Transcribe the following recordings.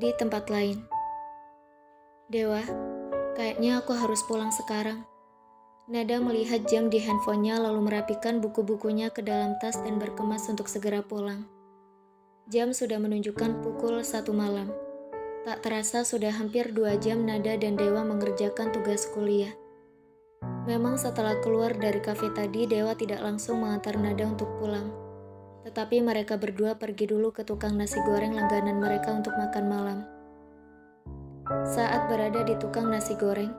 Di tempat lain. Dewa, kayaknya aku harus pulang sekarang. Nada melihat jam di handphonenya lalu merapikan buku-bukunya ke dalam tas dan berkemas untuk segera pulang. Jam sudah menunjukkan pukul 1 malam. Tak terasa sudah hampir 2 jam Nada dan Dewa mengerjakan tugas kuliah. Memang setelah keluar dari kafe tadi, Dewa tidak langsung mengantar Nada untuk pulang. Tetapi mereka berdua pergi dulu ke tukang nasi goreng langganan mereka untuk makan malam. Saat berada di tukang nasi goreng,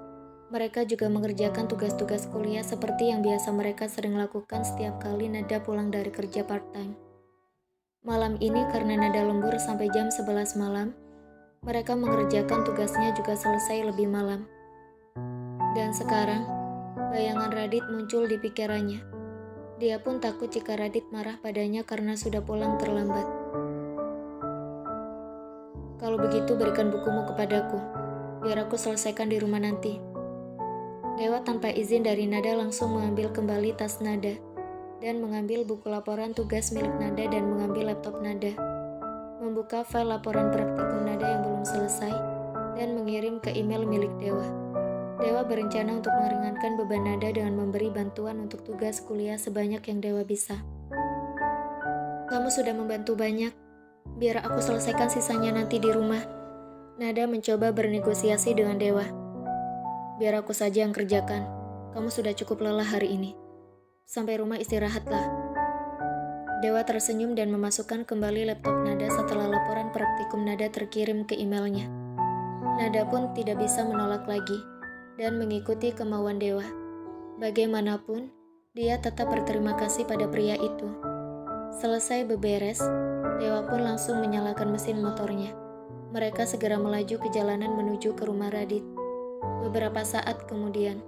mereka juga mengerjakan tugas-tugas kuliah seperti yang biasa mereka sering lakukan setiap kali Nada pulang dari kerja part-time. Malam ini karena Nada lembur sampai jam 11 malam, mereka mengerjakan tugasnya juga selesai lebih malam. Dan sekarang, bayangan Radit muncul di pikirannya. Dia pun takut jika Radit marah padanya karena sudah pulang terlambat. Kalau begitu berikan bukumu kepadaku, biar aku selesaikan di rumah nanti. Dewa tanpa izin dari Nada langsung mengambil kembali tas Nada dan mengambil buku laporan tugas milik Nada dan mengambil laptop Nada. Membuka file laporan praktikum Nada yang belum selesai dan mengirim ke email milik Dewa. Dewa berencana untuk meringankan beban Nada dengan memberi bantuan untuk tugas kuliah sebanyak yang Dewa bisa. Kamu sudah membantu banyak, biar aku selesaikan sisanya nanti di rumah. Nada mencoba bernegosiasi dengan Dewa. Biar aku saja yang kerjakan, kamu sudah cukup lelah hari ini. Sampai rumah istirahatlah. Dewa tersenyum dan memasukkan kembali laptop Nada setelah laporan praktikum Nada terkirim ke emailnya. Nada pun tidak bisa menolak lagi dan mengikuti kemauan Dewa. Bagaimanapun, dia tetap berterima kasih pada pria itu. Selesai beberes, Dewa pun langsung menyalakan mesin motornya. Mereka segera melaju ke jalanan menuju ke rumah Radit. Beberapa saat kemudian,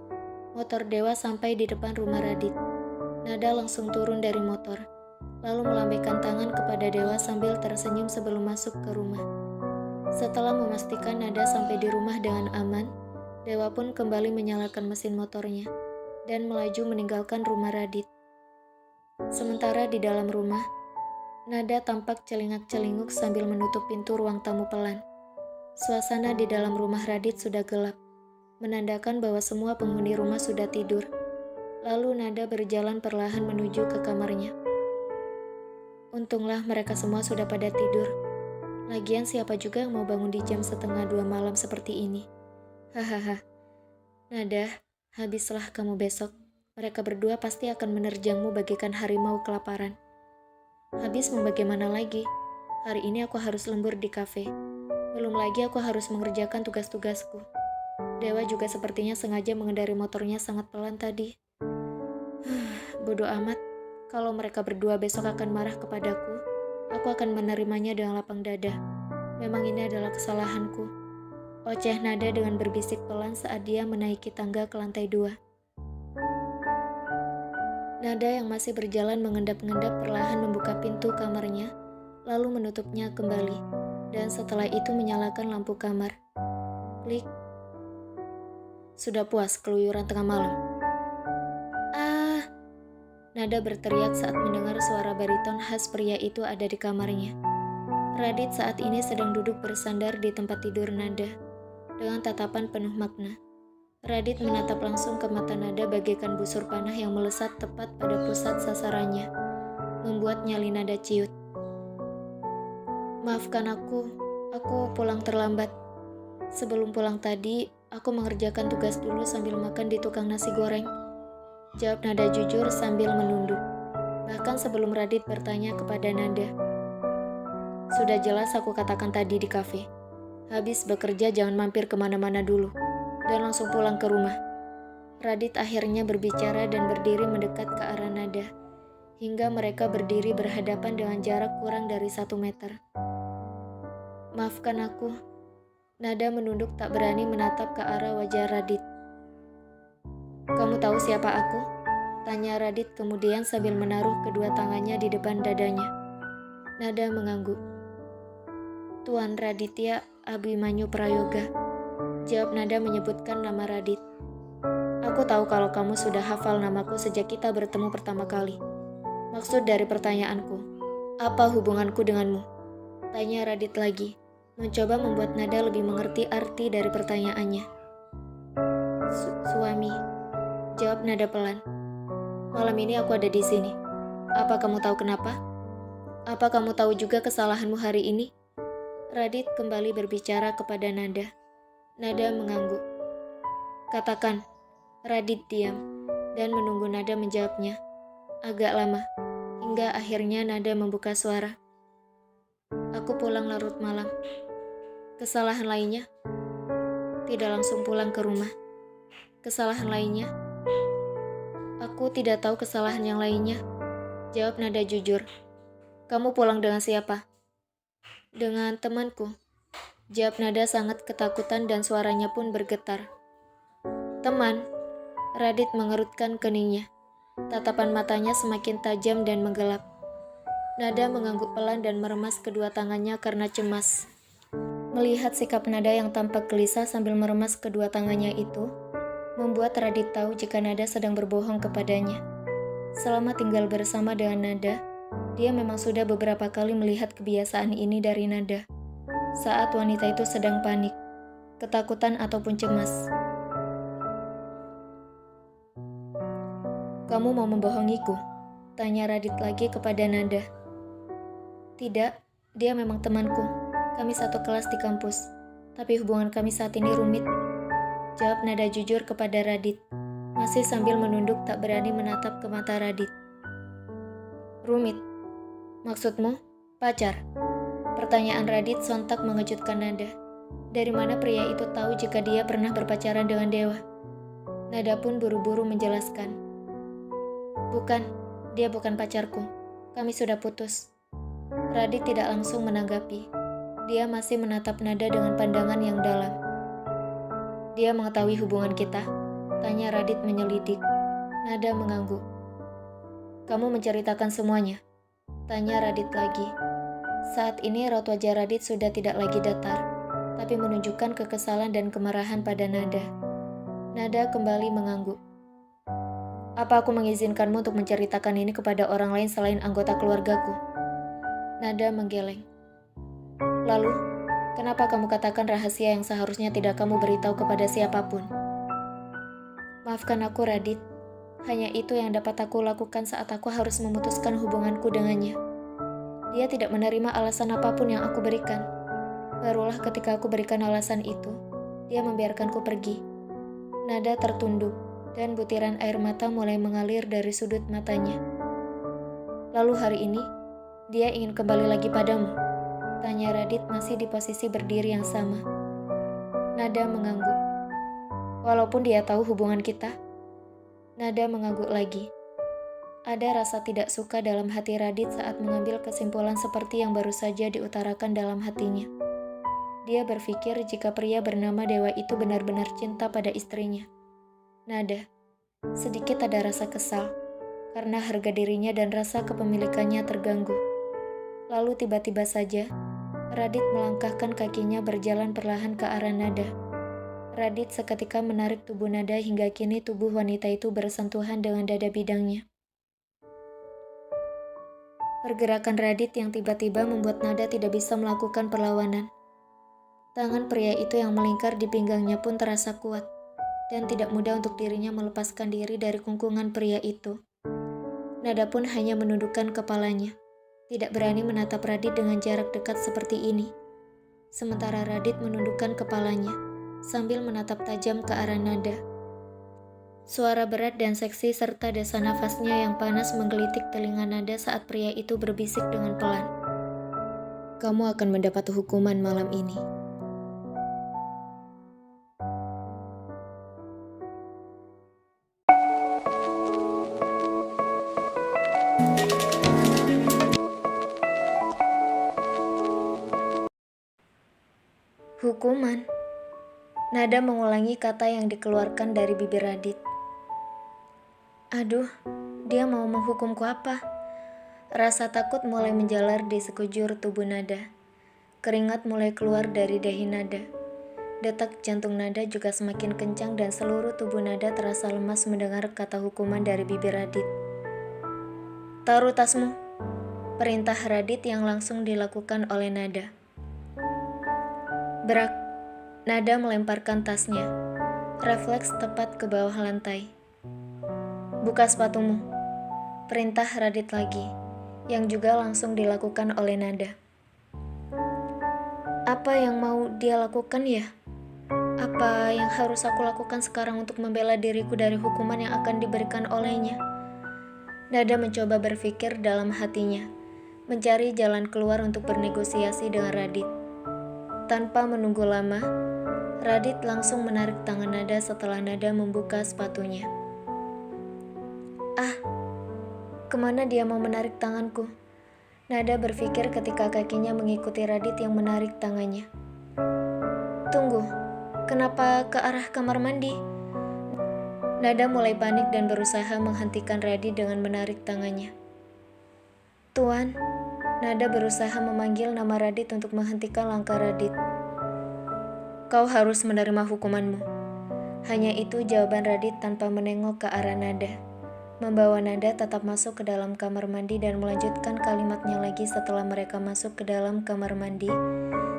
motor Dewa sampai di depan rumah Radit. Nada langsung turun dari motor, lalu melambaikan tangan kepada Dewa sambil tersenyum sebelum masuk ke rumah. Setelah memastikan Nada sampai di rumah dengan aman, Dewa pun kembali menyalakan mesin motornya dan melaju meninggalkan rumah Radit. Sementara di dalam rumah, Nada tampak celingak-celinguk sambil menutup pintu ruang tamu pelan. Suasana di dalam rumah Radit sudah gelap, menandakan bahwa semua penghuni rumah sudah tidur. Lalu Nada berjalan perlahan menuju ke kamarnya. Untunglah mereka semua sudah pada tidur. Lagian siapa juga yang mau bangun di jam 1:30 malam seperti ini? Hahaha. Nada, habislah kamu besok. Mereka berdua pasti akan menerjangmu bagaikan harimau kelaparan. Habis mau bagaimana lagi? Hari ini aku harus lembur di kafe. Belum lagi aku harus mengerjakan tugas-tugasku. Dewa juga sepertinya sengaja mengendari motornya sangat pelan tadi. Bodoh amat. Kalau mereka berdua besok akan marah kepadaku, aku akan menerimanya dengan lapang dada. Memang ini adalah kesalahanku. Oceh Nada dengan berbisik pelan saat dia menaiki tangga ke lantai 2. Nada yang masih berjalan mengendap-endap perlahan membuka pintu kamarnya, lalu menutupnya kembali, dan setelah itu menyalakan lampu kamar. Klik. Sudah puas keluyuran tengah malam? Ah! Nada berteriak saat mendengar suara bariton khas pria itu ada di kamarnya. Radit saat ini sedang duduk bersandar di tempat tidur Nada, dengan tatapan penuh makna. Radit menatap langsung ke mata Nada bagaikan busur panah yang melesat tepat pada pusat sasarannya, membuat nyali Nada ciut. Maafkan aku pulang terlambat. Sebelum pulang tadi, aku mengerjakan tugas dulu sambil makan di tukang nasi goreng. Jawab Nada jujur sambil menunduk. Bahkan sebelum Radit bertanya kepada Nada. Sudah jelas aku katakan tadi di kafe. Habis bekerja jangan mampir kemana-mana dulu. Dan langsung pulang ke rumah. Radit akhirnya berbicara dan berdiri mendekat ke arah Nada, hingga mereka berdiri berhadapan dengan jarak kurang dari 1 meter. Maafkan aku. Nada menunduk tak berani menatap ke arah wajah Radit. Kamu tahu siapa aku? Tanya Radit kemudian sambil menaruh kedua tangannya di depan dadanya. Nada mengangguk. Tuan Raditya Abimanyu Prayoga. Jawab Nada menyebutkan nama Radit. Aku tahu kalau kamu sudah hafal namaku sejak kita bertemu pertama kali. Maksud dari pertanyaanku, apa hubunganku denganmu? Tanya Radit lagi. mencoba membuat Nada lebih mengerti arti dari pertanyaannya. Suami, jawab Nada pelan. Malam ini aku ada di sini. Apa kamu tahu kenapa? Apa kamu tahu juga kesalahanmu hari ini? Radit kembali berbicara kepada Nada. Nada mengangguk. Katakan. Radit diam dan menunggu Nada menjawabnya. Agak lama, hingga akhirnya Nada membuka suara. Aku pulang larut malam. Kesalahan lainnya? Tidak langsung pulang ke rumah. Kesalahan lainnya? Aku tidak tahu kesalahan yang lainnya. Jawab Nada jujur. Kamu pulang dengan siapa? Dengan temanku. Jawab Nada sangat ketakutan dan suaranya pun bergetar. Teman? Radit mengerutkan keningnya. Tatapan matanya semakin tajam dan menggelap. Nada mengangguk pelan dan meremas kedua tangannya karena cemas. Melihat sikap Nada yang tampak gelisah sambil meremas kedua tangannya itu, membuat Radit tahu jika Nada sedang berbohong kepadanya. Selama tinggal bersama dengan Nada, dia memang sudah beberapa kali melihat kebiasaan ini dari Nada. Saat wanita itu sedang panik, ketakutan ataupun cemas. Kamu mau membohongiku? Tanya Radit lagi kepada Nada. Tidak, dia memang temanku. Kami satu kelas di kampus, tapi hubungan kami saat ini rumit. Jawab Nada jujur kepada Radit, masih sambil menunduk tak berani menatap ke mata Radit. Rumit? Maksudmu, pacar? Pertanyaan Radit sontak mengejutkan Nada. Dari mana pria itu tahu jika dia pernah berpacaran dengan Dewa? Nada pun buru-buru menjelaskan. Bukan, dia bukan pacarku. Kami sudah putus. Radit tidak langsung menanggapi. Dia masih menatap Nada dengan pandangan yang dalam. Dia mengetahui hubungan kita? Tanya Radit menyelidik. Nada mengangguk. Kamu menceritakan semuanya? Tanya Radit lagi. Saat ini raut wajah Radit sudah tidak lagi datar, tapi menunjukkan kekesalan dan kemarahan pada Nada. Nada kembali mengangguk. Apa aku mengizinkanmu untuk menceritakan ini kepada orang lain selain anggota keluargaku? Nada menggeleng. Lalu, kenapa kamu katakan rahasia yang seharusnya tidak kamu beritahu kepada siapapun? Maafkan aku, Radit. Hanya itu yang dapat aku lakukan saat aku harus memutuskan hubunganku dengannya. Dia tidak menerima alasan apapun yang aku berikan. Barulah ketika aku berikan alasan itu, dia membiarkanku pergi. Nada tertunduk, dan butiran air mata mulai mengalir dari sudut matanya. Lalu hari ini, dia ingin kembali lagi padamu? Tanya Radit masih di posisi berdiri yang sama. Nada mengangguk. Walaupun dia tahu hubungan kita? Nada mengangguk lagi. Ada rasa tidak suka dalam hati Radit saat mengambil kesimpulan seperti yang baru saja diutarakan dalam hatinya. Dia berpikir jika pria bernama Dewa itu benar-benar cinta pada istrinya. Nada, sedikit ada rasa kesal, karena harga dirinya dan rasa kepemilikannya terganggu. Lalu tiba-tiba saja, Radit melangkahkan kakinya berjalan perlahan ke arah Nada. Radit seketika menarik tubuh Nada hingga kini tubuh wanita itu bersentuhan dengan dada bidangnya. Pergerakan Radit yang tiba-tiba membuat Nada tidak bisa melakukan perlawanan. Tangan pria itu yang melingkar di pinggangnya pun terasa kuat, dan tidak mudah untuk dirinya melepaskan diri dari kungkungan pria itu. Nada pun hanya menundukkan kepalanya, tidak berani menatap Radit dengan jarak dekat seperti ini. Sementara Radit menundukkan kepalanya, sambil menatap tajam ke arah Nada. Suara berat dan seksi serta desa nafasnya yang panas menggelitik telinga Nada saat pria itu berbisik dengan pelan. Kamu akan mendapat hukuman malam ini. Hukuman. Nada mengulangi kata yang dikeluarkan dari bibir Radit. Aduh, dia mau menghukumku apa? Rasa takut mulai menjalar di sekujur tubuh Nada. Keringat mulai keluar dari dahi Nada. Detak jantung Nada juga semakin kencang dan seluruh tubuh Nada terasa lemas mendengar kata hukuman dari bibir Radit. Taruh tasmu, perintah Radit yang langsung dilakukan oleh Nada. Berak, Nada melemparkan tasnya. Refleks tepat ke bawah lantai. Buka sepatumu, perintah Radit lagi, yang juga langsung dilakukan oleh Nada. Apa yang mau dia lakukan ya? Apa yang harus aku lakukan sekarang untuk membela diriku dari hukuman yang akan diberikan olehnya? Nada mencoba berpikir dalam hatinya, mencari jalan keluar untuk bernegosiasi dengan Radit. Tanpa menunggu lama, Radit langsung menarik tangan Nada setelah Nada membuka sepatunya. Ah, kemana dia mau menarik tanganku? Nada berpikir ketika kakinya mengikuti Radit yang menarik tangannya. Tunggu, kenapa ke arah kamar mandi? Nada mulai panik dan berusaha menghentikan Radit dengan menarik tangannya. Tuan, Nada berusaha memanggil nama Radit untuk menghentikan langkah Radit. Kau harus menerima hukumanmu. Hanya itu jawaban Radit tanpa menengok ke arah Nada. Membawa Nada tetap masuk ke dalam kamar mandi dan melanjutkan kalimatnya lagi setelah mereka masuk ke dalam kamar mandi,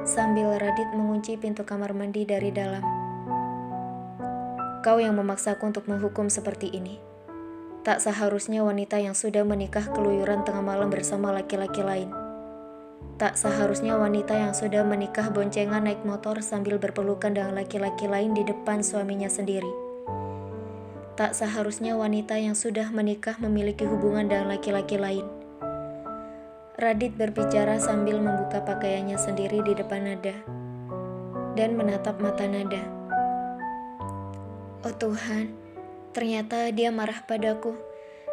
sambil Radit mengunci pintu kamar mandi dari dalam. Kau yang memaksaku untuk menghukum seperti ini. Tak seharusnya wanita yang sudah menikah keluyuran tengah malam bersama laki-laki lain. Tak seharusnya wanita yang sudah menikah boncengan naik motor sambil berpelukan dengan laki-laki lain di depan suaminya sendiri. Tak seharusnya wanita yang sudah menikah memiliki hubungan dengan laki-laki lain. Radit berbicara sambil membuka pakaiannya sendiri di depan Nada dan menatap mata Nada. Oh Tuhan, ternyata dia marah padaku.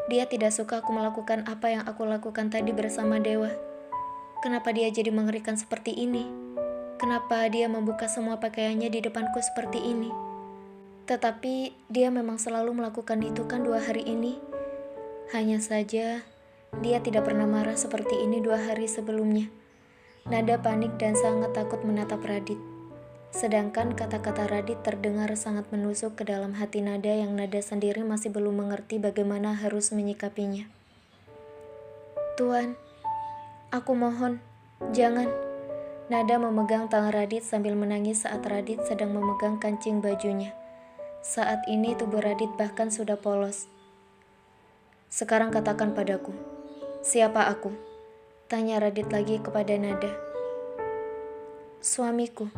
Dia tidak suka aku melakukan apa yang aku lakukan tadi bersama Dewa. Kenapa dia jadi mengerikan seperti ini? Kenapa dia membuka semua pakaiannya di depanku seperti ini? Tetapi dia memang selalu melakukan itu kan 2 hari ini. Hanya saja, dia tidak pernah marah seperti ini 2 hari sebelumnya. Nada panik dan sangat takut menatap Radit. Sedangkan kata-kata Radit terdengar sangat menusuk ke dalam hati Nada yang Nada sendiri masih belum mengerti bagaimana harus menyikapinya. Tuan, aku mohon, jangan. Nada memegang tangan Radit sambil menangis saat Radit sedang memegang kancing bajunya. Saat ini tubuh Radit bahkan sudah polos. Sekarang katakan padaku, siapa aku? Tanya Radit lagi kepada Nada. Suamiku.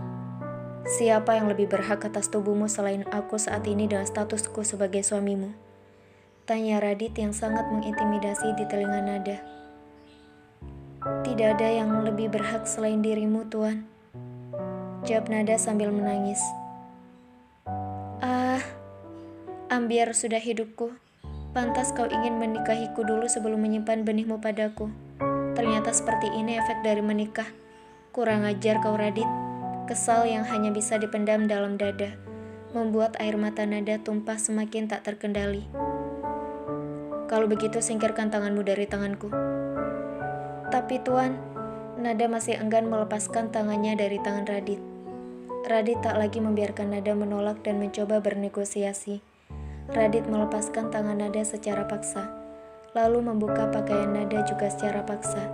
Siapa yang lebih berhak atas tubuhmu selain aku saat ini dengan statusku sebagai suamimu? Tanya Radit yang sangat mengintimidasi di telinga Nada. Tidak ada yang lebih berhak selain dirimu, Tuan. Jawab Nada sambil menangis. Ah, ambiar sudah hidupku. Pantas kau ingin menikahiku dulu sebelum menyimpan benihmu padaku. Ternyata seperti ini efek dari menikah. Kurang ajar kau Radit. Kesal yang hanya bisa dipendam dalam dada, membuat air mata Nada tumpah semakin tak terkendali. Kalau begitu singkirkan tanganmu dari tanganku. Tapi Tuan, Nada masih enggan melepaskan tangannya dari tangan Radit. Radit tak lagi membiarkan Nada menolak dan mencoba bernegosiasi. Radit melepaskan tangan Nada secara paksa, lalu membuka pakaian Nada juga secara paksa,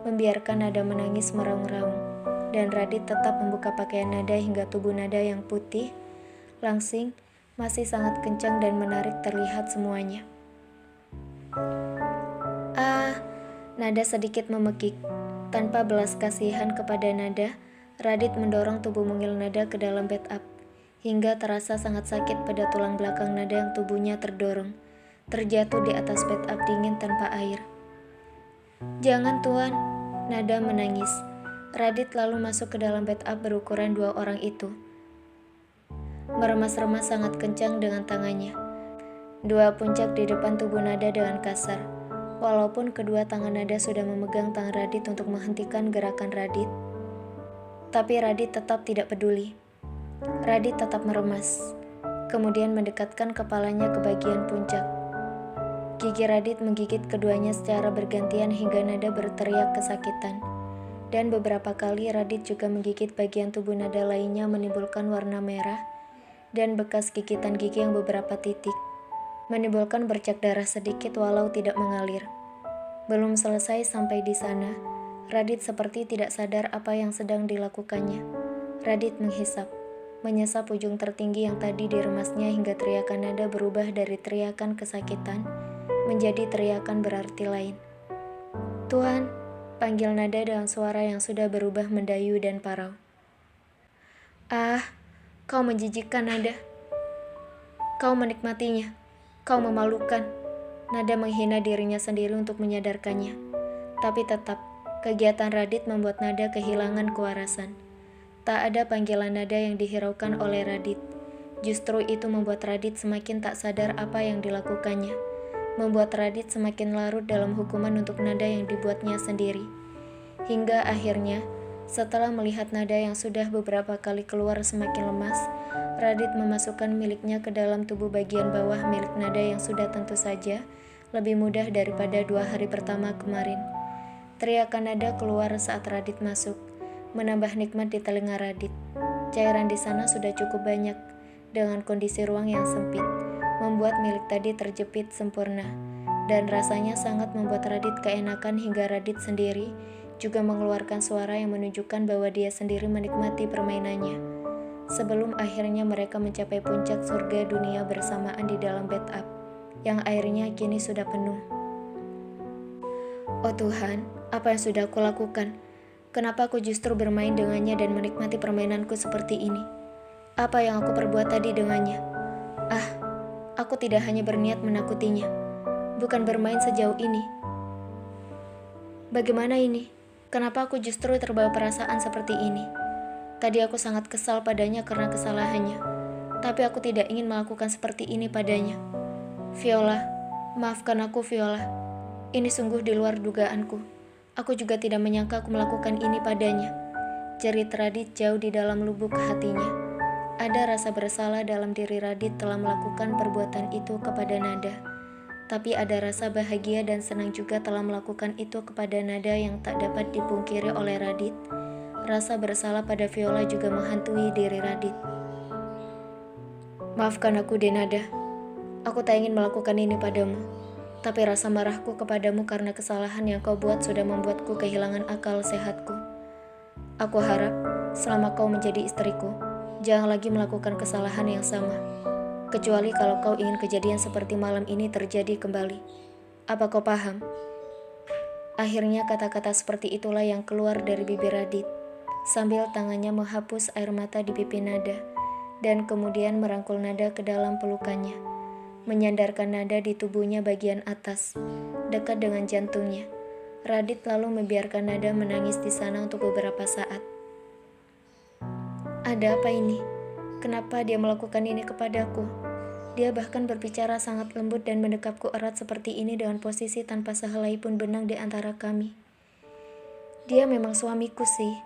membiarkan Nada menangis meraung-raung. Dan Radit tetap membuka pakaian Nada hingga tubuh Nada yang putih, langsing, masih sangat kencang dan menarik terlihat semuanya. Ah, Nada sedikit memekik. Tanpa belas kasihan kepada Nada, Radit mendorong tubuh mungil Nada ke dalam bed up, hingga terasa sangat sakit pada tulang belakang Nada yang tubuhnya terdorong, terjatuh di atas bed up dingin tanpa air. Jangan Tuan, Nada menangis. Radit lalu masuk ke dalam bed up berukuran 2 orang itu. Meremas-remas sangat kencang dengan tangannya. 2 puncak di depan tubuh Nada dengan kasar. Walaupun kedua tangan Nada sudah memegang tangan Radit untuk menghentikan gerakan Radit, tapi Radit tetap tidak peduli. Radit tetap meremas, kemudian mendekatkan kepalanya ke bagian puncak. Gigi Radit menggigit keduanya secara bergantian hingga Nada berteriak kesakitan. Dan beberapa kali Radit juga menggigit bagian tubuh Nada lainnya menimbulkan warna merah dan bekas gigitan gigi yang beberapa titik, menimbulkan bercak darah sedikit walau tidak mengalir. Belum selesai sampai di sana, Radit seperti tidak sadar apa yang sedang dilakukannya. Radit menghisap, menyesap ujung tertinggi yang tadi diremasnya hingga teriakan nada berubah dari teriakan kesakitan menjadi teriakan berarti lain. "Tuan," panggil nada dengan suara yang sudah berubah mendayu dan parau. "Ah, kau menjijikkan, Nada. Kau menikmatinya. Kau memalukan." Nada menghina dirinya sendiri untuk menyadarkannya. Tapi tetap, kegiatan Radit membuat Nada kehilangan kewarasan. Tak ada panggilan nada yang dihiraukan oleh Radit. Justru itu membuat Radit semakin tak sadar apa yang dilakukannya. Membuat Radit semakin larut dalam hukuman untuk nada yang dibuatnya sendiri. Hingga akhirnya, setelah melihat nada yang sudah beberapa kali keluar semakin lemas, Radit memasukkan miliknya ke dalam tubuh bagian bawah milik nada yang sudah tentu saja lebih mudah daripada 2 hari pertama kemarin. Teriakan nada keluar saat Radit masuk, menambah nikmat di telinga Radit. Cairan di sana sudah cukup banyak, dengan kondisi ruang yang sempit, membuat milik tadi terjepit sempurna, dan rasanya sangat membuat Radit keenakan hingga Radit sendiri juga mengeluarkan suara yang menunjukkan bahwa dia sendiri menikmati permainannya. Sebelum akhirnya mereka mencapai puncak surga dunia bersamaan di dalam bathtub, yang airnya kini sudah penuh. Oh Tuhan, apa yang sudah aku lakukan? Kenapa aku justru bermain dengannya dan menikmati permainanku seperti ini? Apa yang aku perbuat tadi dengannya? Ah, aku tidak hanya berniat menakutinya, bukan bermain sejauh ini. Bagaimana ini? Kenapa aku justru terbawa perasaan seperti ini? Tadi aku sangat kesal padanya karena kesalahannya, tapi aku tidak ingin melakukan seperti ini padanya. Viola, maafkan aku Viola. Ini sungguh di luar dugaanku. Aku juga tidak menyangka aku melakukan ini padanya. Jerit Radit jauh di dalam lubuk hatinya. Ada rasa bersalah dalam diri Radit telah melakukan perbuatan itu kepada Nada. Tapi ada rasa bahagia dan senang juga telah melakukan itu kepada Nada yang tak dapat dipungkiri oleh Radit. Rasa bersalah pada Viola juga menghantui diri Radit. Maafkan aku, Nada. Aku tak ingin melakukan ini padamu. Tapi rasa marahku kepadamu karena kesalahan yang kau buat sudah membuatku kehilangan akal sehatku. Aku harap, selama kau menjadi istriku, jangan lagi melakukan kesalahan yang sama. Kecuali kalau kau ingin kejadian seperti malam ini terjadi kembali. Apa kau paham? Akhirnya kata-kata seperti itulah yang keluar dari bibir Radit, sambil tangannya menghapus air mata di pipi Nada, dan kemudian merangkul Nada ke dalam pelukannya, menyandarkan Nada di tubuhnya bagian atas, dekat dengan jantungnya. Radit lalu membiarkan Nada menangis di sana untuk beberapa saat. Ada apa ini? Kenapa dia melakukan ini kepadaku? Dia bahkan berbicara sangat lembut dan mendekapku erat seperti ini dengan posisi tanpa sehelai pun benang di antara kami. Dia memang suamiku sih.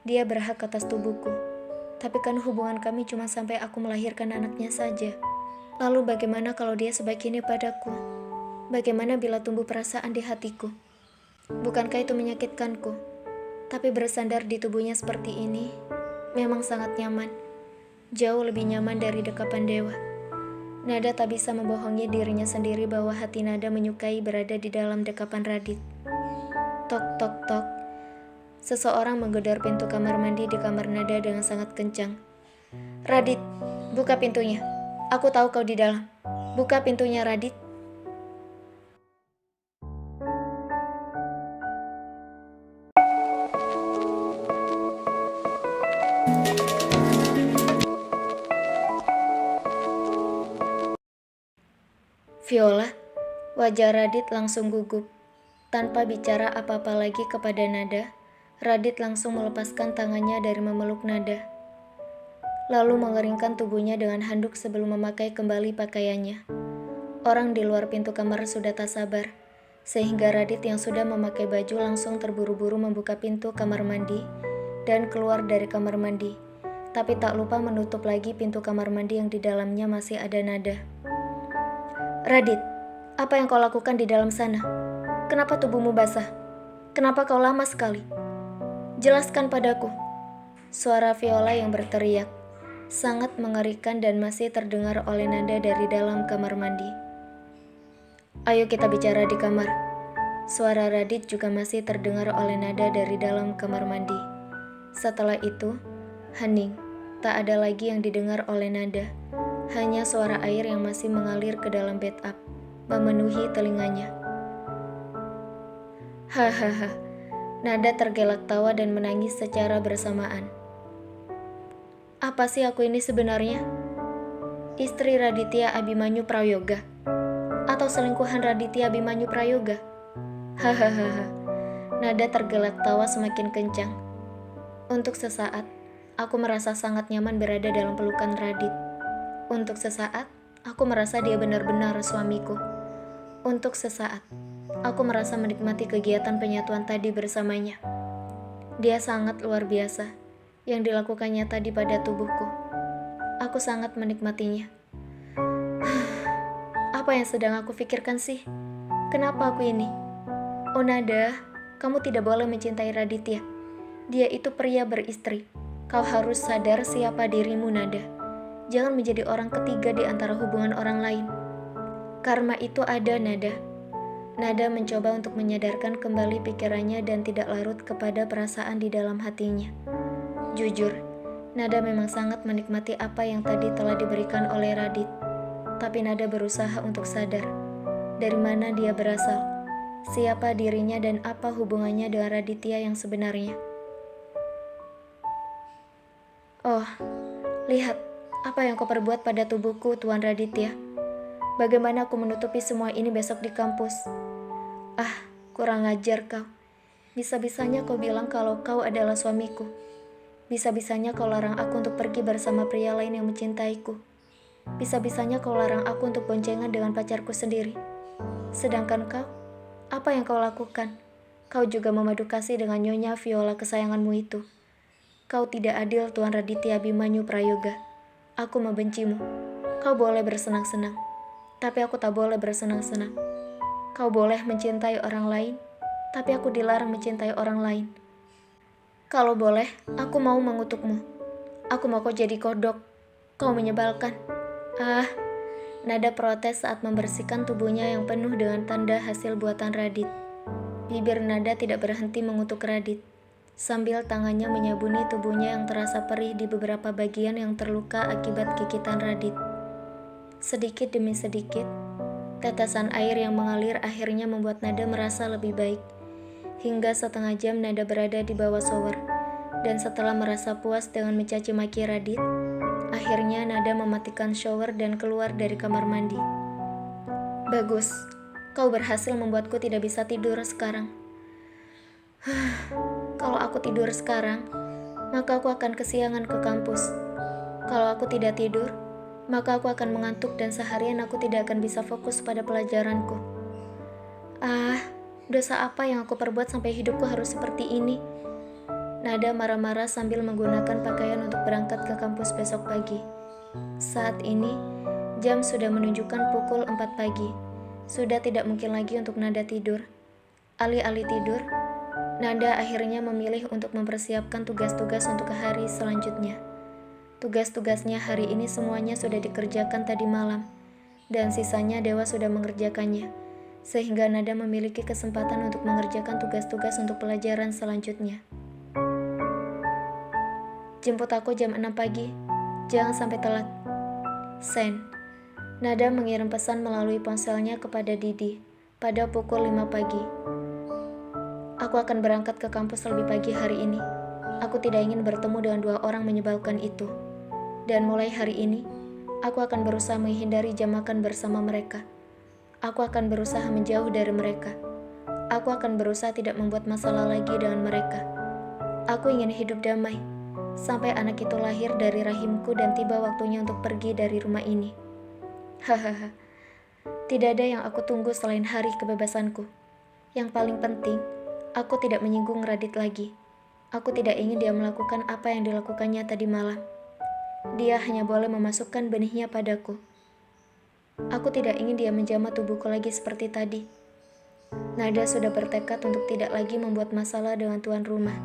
Dia berhak atas tubuhku. Tapi kan hubungan kami cuma sampai aku melahirkan anaknya saja. Lalu bagaimana kalau dia sebaik ini padaku? Bagaimana bila tumbuh perasaan di hatiku? Bukankah itu menyakitkanku? Tapi bersandar di tubuhnya seperti ini memang sangat nyaman. Jauh lebih nyaman dari dekapan dewa. Nada tak bisa membohongi dirinya sendiri bahwa hati Nada menyukai berada di dalam dekapan Radit. Tok tok tok. Seseorang menggedor pintu kamar mandi di kamar Nada dengan sangat kencang. Radit, buka pintunya. Aku tahu kau di dalam. Buka pintunya, Radit. Viola, wajah Radit langsung gugup. Tanpa bicara apa-apa lagi kepada Nada, Radit langsung melepaskan tangannya dari memeluk Nada, lalu mengeringkan tubuhnya dengan handuk sebelum memakai kembali pakaiannya. Orang di luar pintu kamar sudah tak sabar, sehingga Radit yang sudah memakai baju langsung terburu-buru membuka pintu kamar mandi dan keluar dari kamar mandi, tapi tak lupa menutup lagi pintu kamar mandi yang di dalamnya masih ada Nada. Radit, apa yang kau lakukan di dalam sana? Kenapa tubuhmu basah? Kenapa kau lama sekali? Jelaskan padaku. Suara Viola yang berteriak, sangat mengerikan dan masih terdengar oleh Nada dari dalam kamar mandi. Ayo kita bicara di kamar. Suara Radit juga masih terdengar oleh Nada dari dalam kamar mandi. Setelah itu, Hening, tak ada lagi yang didengar oleh Nada. Hanya suara air yang masih mengalir ke dalam bathtub, memenuhi telinganya. Hahaha, Nada tergelak tawa dan menangis secara bersamaan. Apa sih aku ini sebenarnya? Istri Raditya Abimanyu Prayoga? Atau selingkuhan Raditya Abimanyu Prayoga? Hahaha, Nada tergelak tawa semakin kencang. Untuk sesaat, aku merasa sangat nyaman berada dalam pelukan Radit. Untuk sesaat, aku merasa dia benar-benar suamiku. Untuk sesaat, aku merasa menikmati kegiatan penyatuan tadi bersamanya. Dia sangat luar biasa, yang dilakukannya tadi pada tubuhku. Aku sangat menikmatinya. Apa yang sedang aku pikirkan sih? Kenapa aku ini? Oh Nada, kamu tidak boleh mencintai Raditya. Dia itu pria beristri. Kau harus sadar siapa dirimu, Nada. Jangan menjadi orang ketiga di antara hubungan orang lain. Karma itu ada, Nada. Nada mencoba untuk menyadarkan kembali pikirannya dan tidak larut kepada perasaan di dalam hatinya. Jujur, Nada memang sangat menikmati apa yang tadi telah diberikan oleh Radit. Tapi Nada berusaha untuk sadar. Dari mana dia berasal? Siapa dirinya dan apa hubungannya dengan Raditya yang sebenarnya? Oh, lihat. Apa yang kau perbuat pada tubuhku, Tuan Raditya? Bagaimana aku menutupi semua ini besok di kampus? Ah, kurang ajar kau. Bisa-bisanya kau bilang kalau kau adalah suamiku. Bisa-bisanya kau larang aku untuk pergi bersama pria lain yang mencintaiku. Bisa-bisanya kau larang aku untuk boncengan dengan pacarku sendiri. Sedangkan kau, apa yang kau lakukan? Kau juga memadu kasih dengan Nyonya Viola kesayanganmu itu. Kau tidak adil, Tuan Raditya Abimanyu Prayoga. Aku membencimu. Kau boleh bersenang-senang, tapi aku tak boleh bersenang-senang. Kau boleh mencintai orang lain, tapi aku dilarang mencintai orang lain. Kalau boleh, aku mau mengutukmu. Aku mau kau jadi kodok. Kau menyebalkan. Ah, Nada protes saat membersihkan tubuhnya yang penuh dengan tanda hasil buatan Radit. Bibir Nada tidak berhenti mengutuk Radit, sambil tangannya menyabuni tubuhnya yang terasa perih di beberapa bagian yang terluka akibat gigitan Radit. Sedikit demi sedikit, tetesan air yang mengalir akhirnya membuat Nada merasa lebih baik. Hingga setengah jam Nada berada di bawah shower, dan setelah merasa puas dengan mencaci maki Radit, akhirnya Nada mematikan shower dan keluar dari kamar mandi. Bagus, kau berhasil membuatku tidak bisa tidur sekarang. Kalau aku tidur sekarang, maka aku akan kesiangan ke kampus. Kalau aku tidak tidur, maka aku akan mengantuk dan seharian aku tidak akan bisa fokus pada pelajaranku. Ah, dosa apa yang aku perbuat sampai hidupku harus seperti ini? Nada marah-marah sambil menggunakan pakaian untuk berangkat ke kampus besok pagi. Saat ini, jam sudah menunjukkan pukul 4 pagi. Sudah tidak mungkin lagi untuk Nada tidur. Alih-alih tidur, Nada akhirnya memilih untuk mempersiapkan tugas-tugas untuk hari selanjutnya. Tugas-tugasnya hari ini semuanya sudah dikerjakan tadi malam, dan sisanya Dewa sudah mengerjakannya, sehingga Nada memiliki kesempatan untuk mengerjakan tugas-tugas untuk pelajaran selanjutnya. Jemput aku jam 6 pagi, jangan sampai telat. Sen. Nada mengirim pesan melalui ponselnya kepada Didi pada pukul 5 pagi. Aku akan berangkat ke kampus lebih pagi hari ini. Aku tidak ingin bertemu dengan dua orang menyebalkan itu. Dan mulai hari ini, aku akan berusaha menghindari jam makan bersama mereka. Aku akan berusaha menjauh dari mereka. Aku akan berusaha tidak membuat masalah lagi dengan mereka. Aku ingin hidup damai, sampai anak itu lahir dari rahimku dan tiba waktunya untuk pergi dari rumah ini. Hahaha. Tidak ada yang aku tunggu selain hari kebebasanku. Yang paling penting, aku tidak menyinggung Radit lagi. Aku tidak ingin dia melakukan apa yang dilakukannya tadi malam. Dia hanya boleh memasukkan benihnya padaku. Aku tidak ingin dia menjamah tubuhku lagi seperti tadi. Nada sudah bertekad untuk tidak lagi membuat masalah dengan tuan rumah,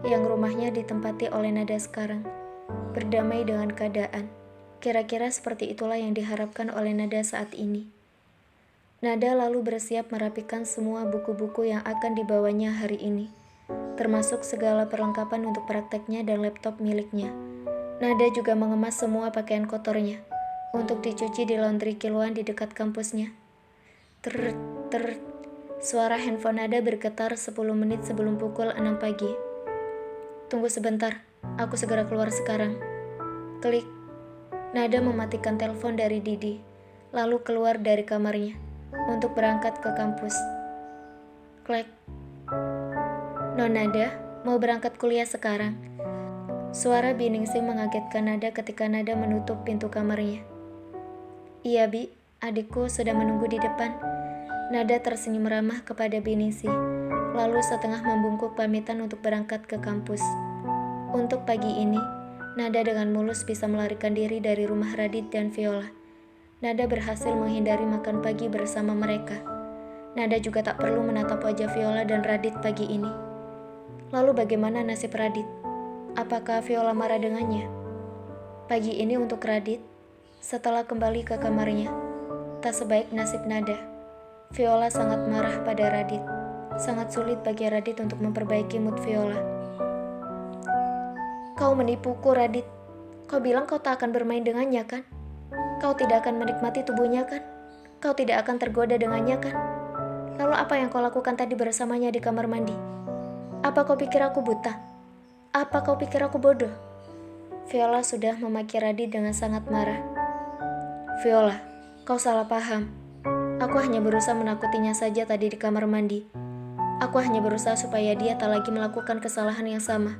yang rumahnya ditempati oleh Nada sekarang. Berdamai dengan keadaan. Kira-kira seperti itulah yang diharapkan oleh Nada saat ini. Nada lalu bersiap merapikan semua buku-buku yang akan dibawanya hari ini. termasuk segala perlengkapan untuk prakteknya dan laptop miliknya. Nada juga mengemas semua pakaian kotornya untuk dicuci di laundry kiloan di dekat kampusnya. Ter, suara handphone Nada bergetar 10 menit sebelum pukul 6 pagi. Tunggu sebentar, aku segera keluar sekarang. Klik. Nada mematikan telepon dari Didi, lalu keluar dari kamarnya untuk berangkat ke kampus. Klek. Non Nada, mau berangkat kuliah sekarang? Suara Biningsih mengagetkan Nada ketika Nada menutup pintu kamarnya. Iya, Bi, adikku sudah menunggu di depan. Nada tersenyum ramah kepada Biningsih, lalu setengah membungkuk pamitan untuk berangkat ke kampus. Untuk pagi ini, Nada dengan mulus bisa melarikan diri dari rumah Radit dan Viola. Nada berhasil menghindari makan pagi bersama mereka. Nada juga tak perlu menatap wajah Viola dan Radit pagi ini. Lalu bagaimana nasib Radit? Apakah Viola marah dengannya? Pagi ini untuk Radit, setelah kembali ke kamarnya, tak sebaik nasib Nada. Viola sangat marah pada Radit. Sangat sulit bagi Radit untuk memperbaiki mood Viola. Kau menipuku, Radit. Kau bilang kau tak akan bermain dengannya, kan? Kau tidak akan menikmati tubuhnya, kan? Kau tidak akan tergoda dengannya, kan? Lalu apa yang kau lakukan tadi bersamanya di kamar mandi? Apa kau pikir aku buta? Apa kau pikir aku bodoh? Viola sudah memaki Radit dengan sangat marah. Viola, kau salah paham. Aku hanya berusaha menakutinya saja tadi di kamar mandi. Aku hanya berusaha supaya dia tak lagi melakukan kesalahan yang sama.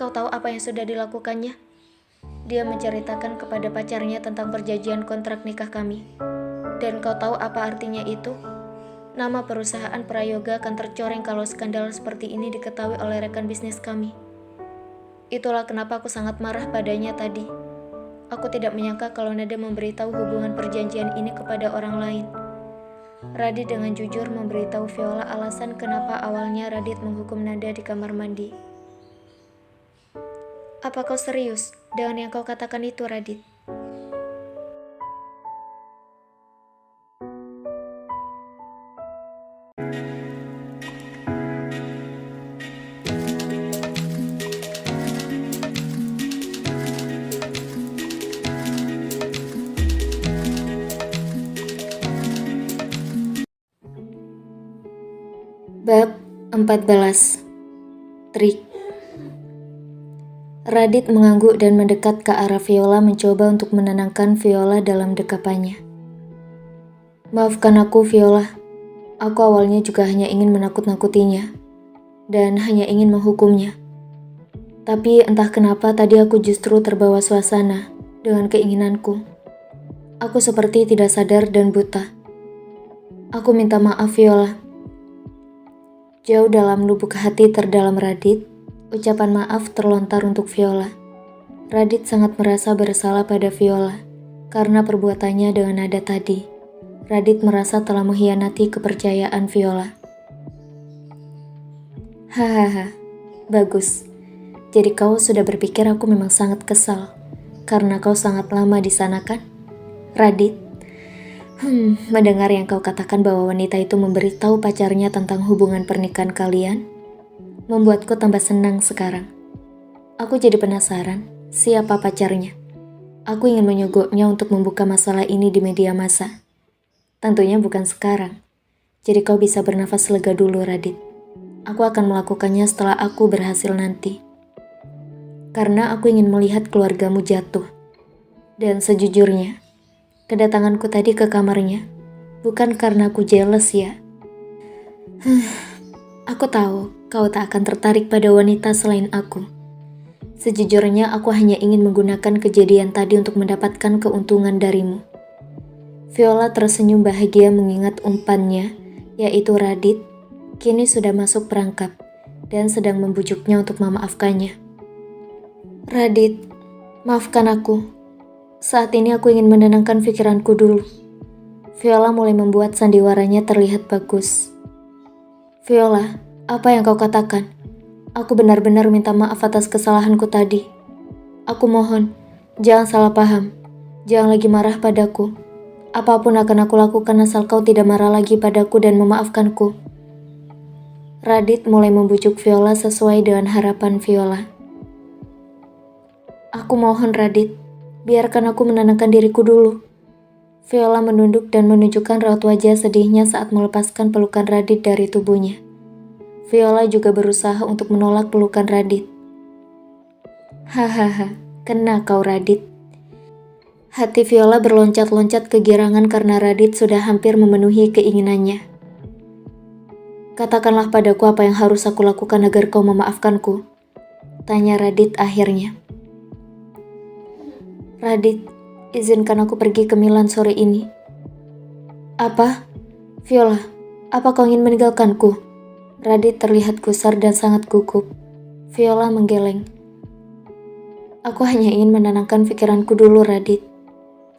Kau tahu apa yang sudah dilakukannya? Dia menceritakan kepada pacarnya tentang perjanjian kontrak nikah kami. Dan kau tahu apa artinya itu? Nama perusahaan Prayoga akan tercoreng kalau skandal seperti ini diketahui oleh rekan bisnis kami. Itulah kenapa aku sangat marah padanya tadi. Aku tidak menyangka kalau Nada memberitahu hubungan perjanjian ini kepada orang lain. Radit dengan jujur memberitahu Viola alasan kenapa awalnya Radit menghukum Nada di kamar mandi. Apa kau serius dengan yang kau katakan itu, Radit? Bab 14. Trik. Radit mengangguk dan mendekat ke arah Viola mencoba untuk menenangkan Viola dalam dekapannya. Maafkan aku, Viola. Aku awalnya juga hanya ingin menakut-nakutinya dan hanya ingin menghukumnya. Tapi entah kenapa tadi aku justru terbawa suasana dengan keinginanku. Aku seperti tidak sadar dan buta. Aku minta maaf, Viola. Jauh dalam lubuk hati terdalam Radit, ucapan maaf terlontar untuk Viola. Radit sangat merasa bersalah pada Viola karena perbuatannya dengan Nada tadi. Radit merasa telah mengkhianati kepercayaan Viola. Hahaha, bagus. Jadi kau sudah berpikir aku memang sangat kesal karena kau sangat lama di sana, kan? Radit. Mendengar yang kau katakan bahwa wanita itu memberitahu pacarnya tentang hubungan pernikahan kalian, membuatku tambah senang sekarang. Aku jadi penasaran, siapa pacarnya? Aku ingin menyogoknya untuk membuka masalah ini di media massa. Tentunya bukan sekarang. Jadi kau bisa bernafas lega dulu, Radit. Aku akan melakukannya setelah aku berhasil nanti. Karena aku ingin melihat keluargamu jatuh. Dan sejujurnya, kedatanganku tadi ke kamarnya bukan karena aku jealous ya. Aku tahu kau tak akan tertarik pada wanita selain aku. Sejujurnya aku hanya ingin menggunakan kejadian tadi untuk mendapatkan keuntungan darimu. Viola tersenyum bahagia mengingat umpannya, yaitu Radit, kini sudah masuk perangkap dan sedang membujuknya untuk memaafkannya. Radit, maafkan aku. Saat ini aku ingin menenangkan pikiranku dulu. Viola mulai membuat sandiwaranya terlihat bagus. Viola, apa yang kau katakan? Aku benar-benar minta maaf atas kesalahanku tadi. Aku mohon, jangan salah paham. Jangan lagi marah padaku. Apapun akan aku lakukan asal kau tidak marah lagi padaku dan memaafkanku. Radit mulai membujuk Viola sesuai dengan harapan Viola. Aku mohon Radit, biarkan aku menenangkan diriku dulu. Viola menunduk dan menunjukkan raut wajah sedihnya saat melepaskan pelukan Radit dari tubuhnya. Viola juga berusaha untuk menolak pelukan Radit. Hahaha, kena kau Radit. Hati Viola berloncat-loncat kegirangan karena Radit sudah hampir memenuhi keinginannya. Katakanlah padaku apa yang harus aku lakukan agar kau memaafkanku, tanya Radit akhirnya. Radit, izinkan aku pergi ke Milan sore ini. Apa? Viola, apa kau ingin meninggalkanku? Radit terlihat gusar dan sangat gugup. Viola menggeleng. Aku hanya ingin menenangkan pikiranku dulu, Radit.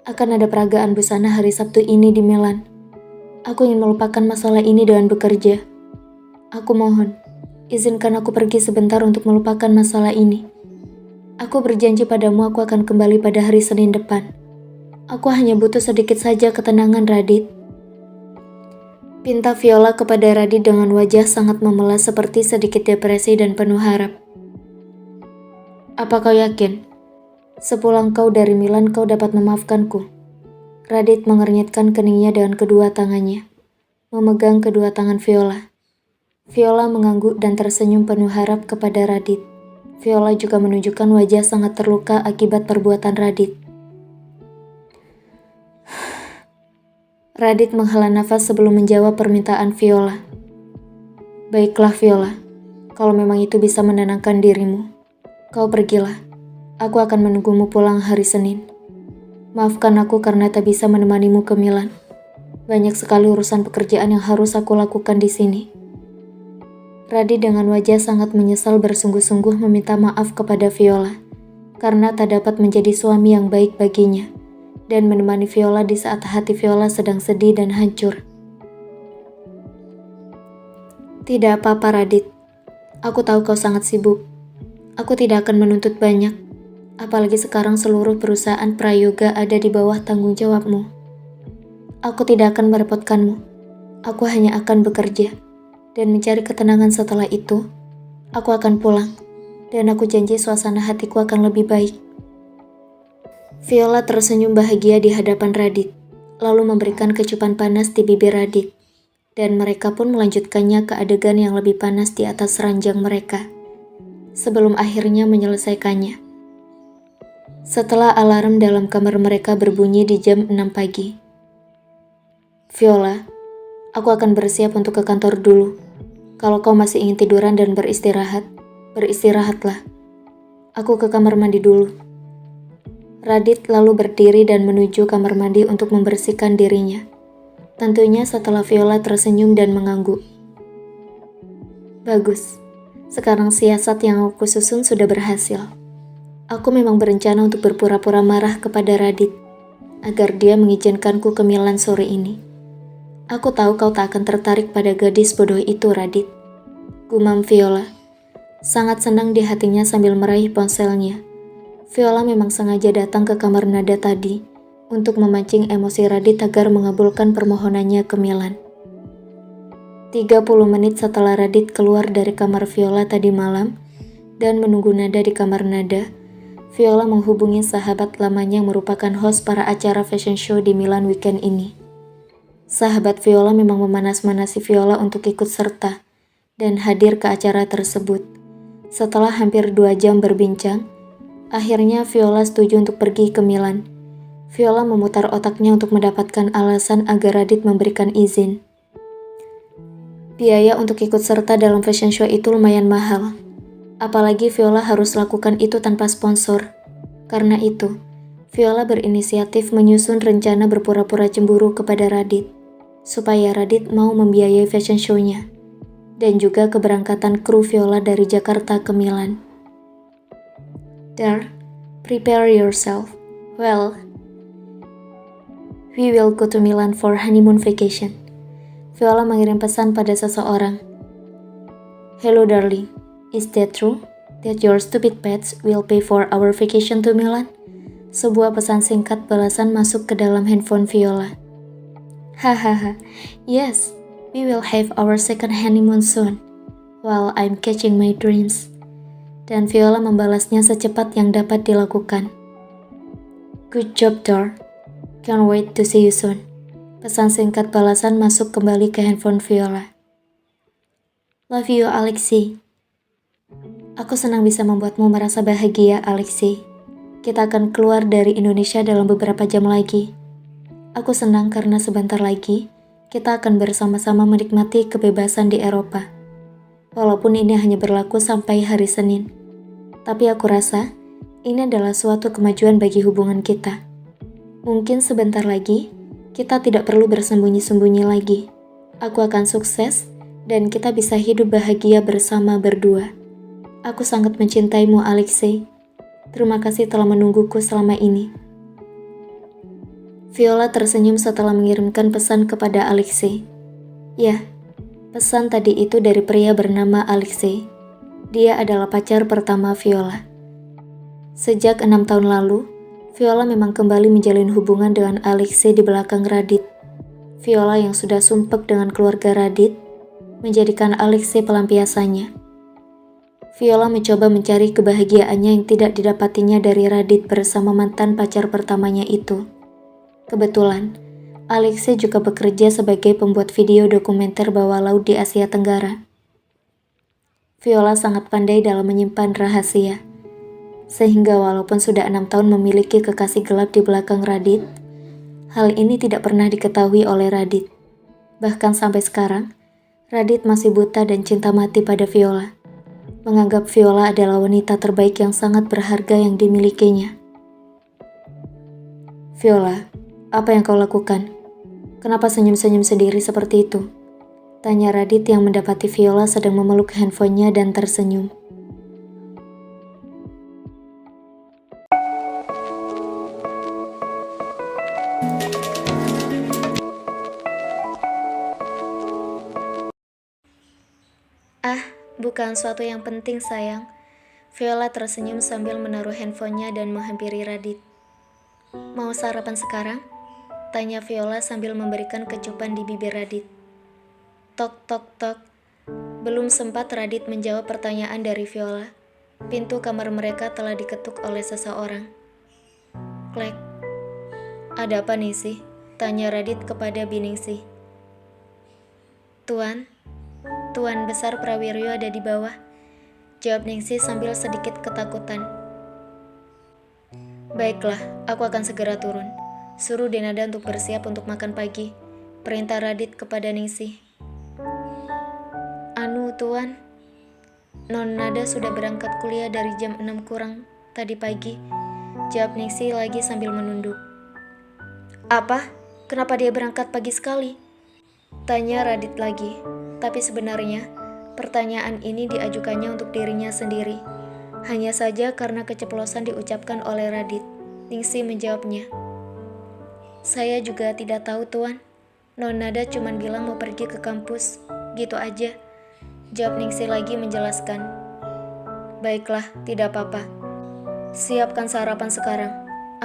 Akan ada peragaan busana hari Sabtu ini di Milan. Aku ingin melupakan masalah ini dengan bekerja. Aku mohon, izinkan aku pergi sebentar untuk melupakan masalah ini. Aku berjanji padamu aku akan kembali pada hari Senin depan. Aku hanya butuh sedikit saja ketenangan, Radit. Pinta Viola kepada Radit dengan wajah sangat memelas seperti sedikit depresi dan penuh harap. Apa kau yakin? Sepulang kau dari Milan kau dapat memaafkanku? Radit mengernyitkan keningnya dengan kedua tangannya, memegang kedua tangan Viola. Viola mengangguk dan tersenyum penuh harap kepada Radit. Viola juga menunjukkan wajah sangat terluka akibat perbuatan Radit. Radit menghela nafas sebelum menjawab permintaan Viola. Baiklah Viola, kalau memang itu bisa menenangkan dirimu, kau pergilah. Aku akan menunggumu pulang hari Senin. Maafkan aku karena tak bisa menemanimu ke Milan. Banyak sekali urusan pekerjaan yang harus aku lakukan di sini. Radit dengan wajah sangat menyesal bersungguh-sungguh meminta maaf kepada Viola karena tak dapat menjadi suami yang baik baginya dan menemani Viola di saat hati Viola sedang sedih dan hancur. Tidak apa-apa Radit, aku tahu kau sangat sibuk. Aku tidak akan menuntut banyak, apalagi sekarang seluruh perusahaan prayoga ada di bawah tanggung jawabmu. Aku tidak akan merepotkanmu, aku hanya akan bekerja dan mencari ketenangan. Setelah itu, aku akan pulang, dan aku janji suasana hatiku akan lebih baik. Viola tersenyum bahagia di hadapan Radit, lalu memberikan kecupan panas di bibir Radit, dan mereka pun melanjutkannya ke adegan yang lebih panas di atas ranjang mereka, sebelum akhirnya menyelesaikannya. Setelah alarm dalam kamar mereka berbunyi di jam 6 pagi. Viola, aku akan bersiap untuk ke kantor dulu. Kalau kau masih ingin tiduran dan beristirahat, beristirahatlah. Aku ke kamar mandi dulu. Radit lalu berdiri dan menuju kamar mandi untuk membersihkan dirinya. Tentunya setelah Viola tersenyum dan mengangguk. Bagus, sekarang siasat yang aku susun sudah berhasil. Aku memang berencana untuk berpura-pura marah kepada Radit, agar dia mengizinkanku ke Milan sore ini. Aku tahu kau tak akan tertarik pada gadis bodoh itu, Radit. Gumam Viola. Sangat senang di hatinya sambil meraih ponselnya. Viola memang sengaja datang ke kamar Nada tadi untuk memancing emosi Radit agar mengabulkan permohonannya ke Milan. 30 menit setelah Radit keluar dari kamar Viola tadi malam dan menunggu Nada di kamar Nada, Viola menghubungi sahabat lamanya yang merupakan host para acara fashion show di Milan weekend ini. Sahabat Viola memang memanas-manasi Viola untuk ikut serta dan hadir ke acara tersebut. Setelah hampir 2 jam berbincang, akhirnya Viola setuju untuk pergi ke Milan. Viola memutar otaknya untuk mendapatkan alasan agar Radit memberikan izin. Biaya untuk ikut serta dalam fashion show itu lumayan mahal. Apalagi Viola harus lakukan itu tanpa sponsor. Karena itu, Viola berinisiatif menyusun rencana berpura-pura cemburu kepada Radit, supaya Radit mau membiayai fashion show-nya, dan juga keberangkatan kru Viola dari Jakarta ke Milan. There, prepare yourself. Well, we will go to Milan for honeymoon vacation. Viola mengirim pesan pada seseorang. Hello darling, is that true? That your stupid pets will pay for our vacation to Milan? Sebuah pesan singkat balasan masuk ke dalam handphone Viola. Hahaha, yes, we will have our second honeymoon soon. while I'm catching my dreams. Dan Viola membalasnya secepat yang dapat dilakukan. Good job, Dor. Can't wait to see you soon. Pesan singkat balasan masuk kembali ke handphone Viola. Love you, Alexei. Aku senang bisa membuatmu merasa bahagia, Alexei. Kita akan keluar dari Indonesia dalam beberapa jam lagi. Aku senang karena sebentar lagi kita akan bersama-sama menikmati kebebasan di Eropa. Walaupun ini hanya berlaku sampai hari Senin. Tapi aku rasa ini adalah suatu kemajuan bagi hubungan kita. Mungkin sebentar lagi kita tidak perlu bersembunyi-sembunyi lagi. Aku akan sukses dan kita bisa hidup bahagia bersama berdua. Aku sangat mencintaimu, Alexei. Terima kasih telah menungguku selama ini. Viola tersenyum setelah mengirimkan pesan kepada Alexei. Ya, pesan tadi itu dari pria bernama Alexei. Dia adalah pacar pertama Viola. Sejak 6 tahun lalu, Viola memang kembali menjalin hubungan dengan Alexei di belakang Radit. Viola yang sudah sumpek dengan keluarga Radit, menjadikan Alexei pelampiasannya. Viola mencoba mencari kebahagiaannya yang tidak didapatinya dari Radit bersama mantan pacar pertamanya itu. Kebetulan, Alexei juga bekerja sebagai pembuat video dokumenter bawah laut di Asia Tenggara. Viola sangat pandai dalam menyimpan rahasia. Sehingga walaupun sudah 6 tahun memiliki kekasih gelap di belakang Radit, hal ini tidak pernah diketahui oleh Radit. Bahkan sampai sekarang, Radit masih buta dan cinta mati pada Viola. Menganggap Viola adalah wanita terbaik yang sangat berharga yang dimilikinya. Viola, apa yang kau lakukan? Kenapa senyum-senyum sendiri seperti itu? Tanya Radit yang mendapati Viola sedang memeluk handphonenya dan tersenyum. Bukan suatu yang penting, sayang. Viola tersenyum sambil menaruh handphonenya dan menghampiri Radit. Mau sarapan sekarang? Tanya Viola sambil memberikan kecupan di bibir Radit. Tok tok tok. Belum sempat Radit menjawab pertanyaan dari Viola. Pintu kamar mereka telah diketuk oleh seseorang. Klek. Ada apa nih sih? Tanya Radit kepada Biningsih. Tuan besar Prawiryo ada di bawah, jawab Ningsih sambil sedikit ketakutan. Baiklah, aku akan segera turun. Suruh Denada untuk bersiap untuk makan pagi, perintah Radit kepada Ningsih. Tuan, Non Nada sudah berangkat kuliah dari jam 6 kurang tadi pagi, jawab Ningsih lagi sambil menunduk. Apa? Kenapa dia berangkat pagi sekali? Tanya Radit lagi. Tapi sebenarnya, pertanyaan ini diajukannya untuk dirinya sendiri. Hanya saja karena keceplosan diucapkan oleh Radit, Ningsih menjawabnya. Saya juga tidak tahu, Tuan. Non Nada cuma bilang mau pergi ke kampus, gitu aja. Jawab Ningsih lagi menjelaskan. Baiklah, tidak apa-apa. Siapkan sarapan sekarang.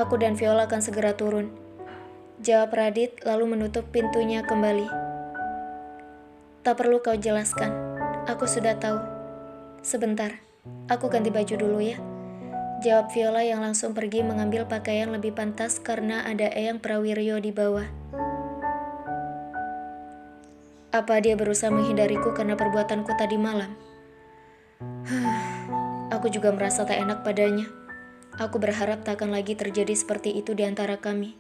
Aku dan Viola akan segera turun. Jawab Radit lalu menutup pintunya kembali. Tak perlu kau jelaskan, aku sudah tahu. Sebentar, aku ganti baju dulu ya. Jawab Viola yang langsung pergi mengambil pakaian lebih pantas karena ada Eyang Prawiryo di bawah. Apa dia berusaha menghindariku karena perbuatanku tadi malam? Aku juga merasa tak enak padanya. Aku berharap tak akan lagi terjadi seperti itu di antara kami.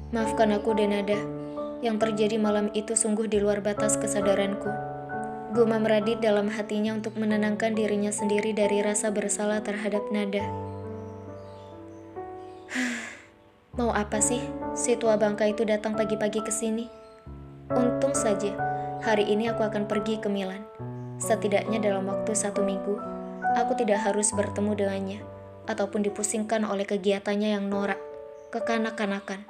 Maafkan aku, Denada. Yang terjadi malam itu sungguh di luar batas kesadaranku. Gumam Radit dalam hatinya untuk menenangkan dirinya sendiri dari rasa bersalah terhadap Nada. Mau apa sih si tua bangka itu datang pagi-pagi ke sini? Untung saja, hari ini aku akan pergi ke Milan. Setidaknya dalam waktu 1 minggu, aku tidak harus bertemu dengannya, ataupun dipusingkan oleh kegiatannya yang norak, kekanak-kanakan.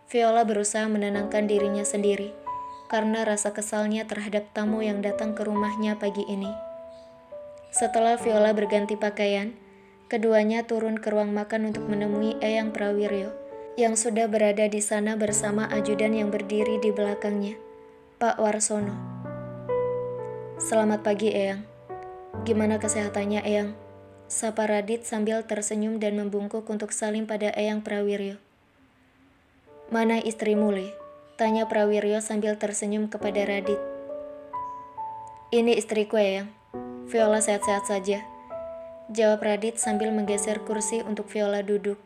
Viola berusaha menenangkan dirinya sendiri karena rasa kesalnya terhadap tamu yang datang ke rumahnya pagi ini. Setelah Viola berganti pakaian, keduanya turun ke ruang makan untuk menemui Eyang Prawiryo yang sudah berada di sana bersama ajudan yang berdiri di belakangnya, Pak Warsono. Selamat pagi, Eyang. Gimana kesehatannya, Eyang? Sapa Radit sambil tersenyum dan membungkuk untuk salim pada Eyang Prawiryo. Mana istrimu, Le? Tanya Prawiryo sambil tersenyum kepada Radit. Ini istriku, Eyang. Viola sehat-sehat saja. Jawab Radit sambil menggeser kursi untuk Viola duduk.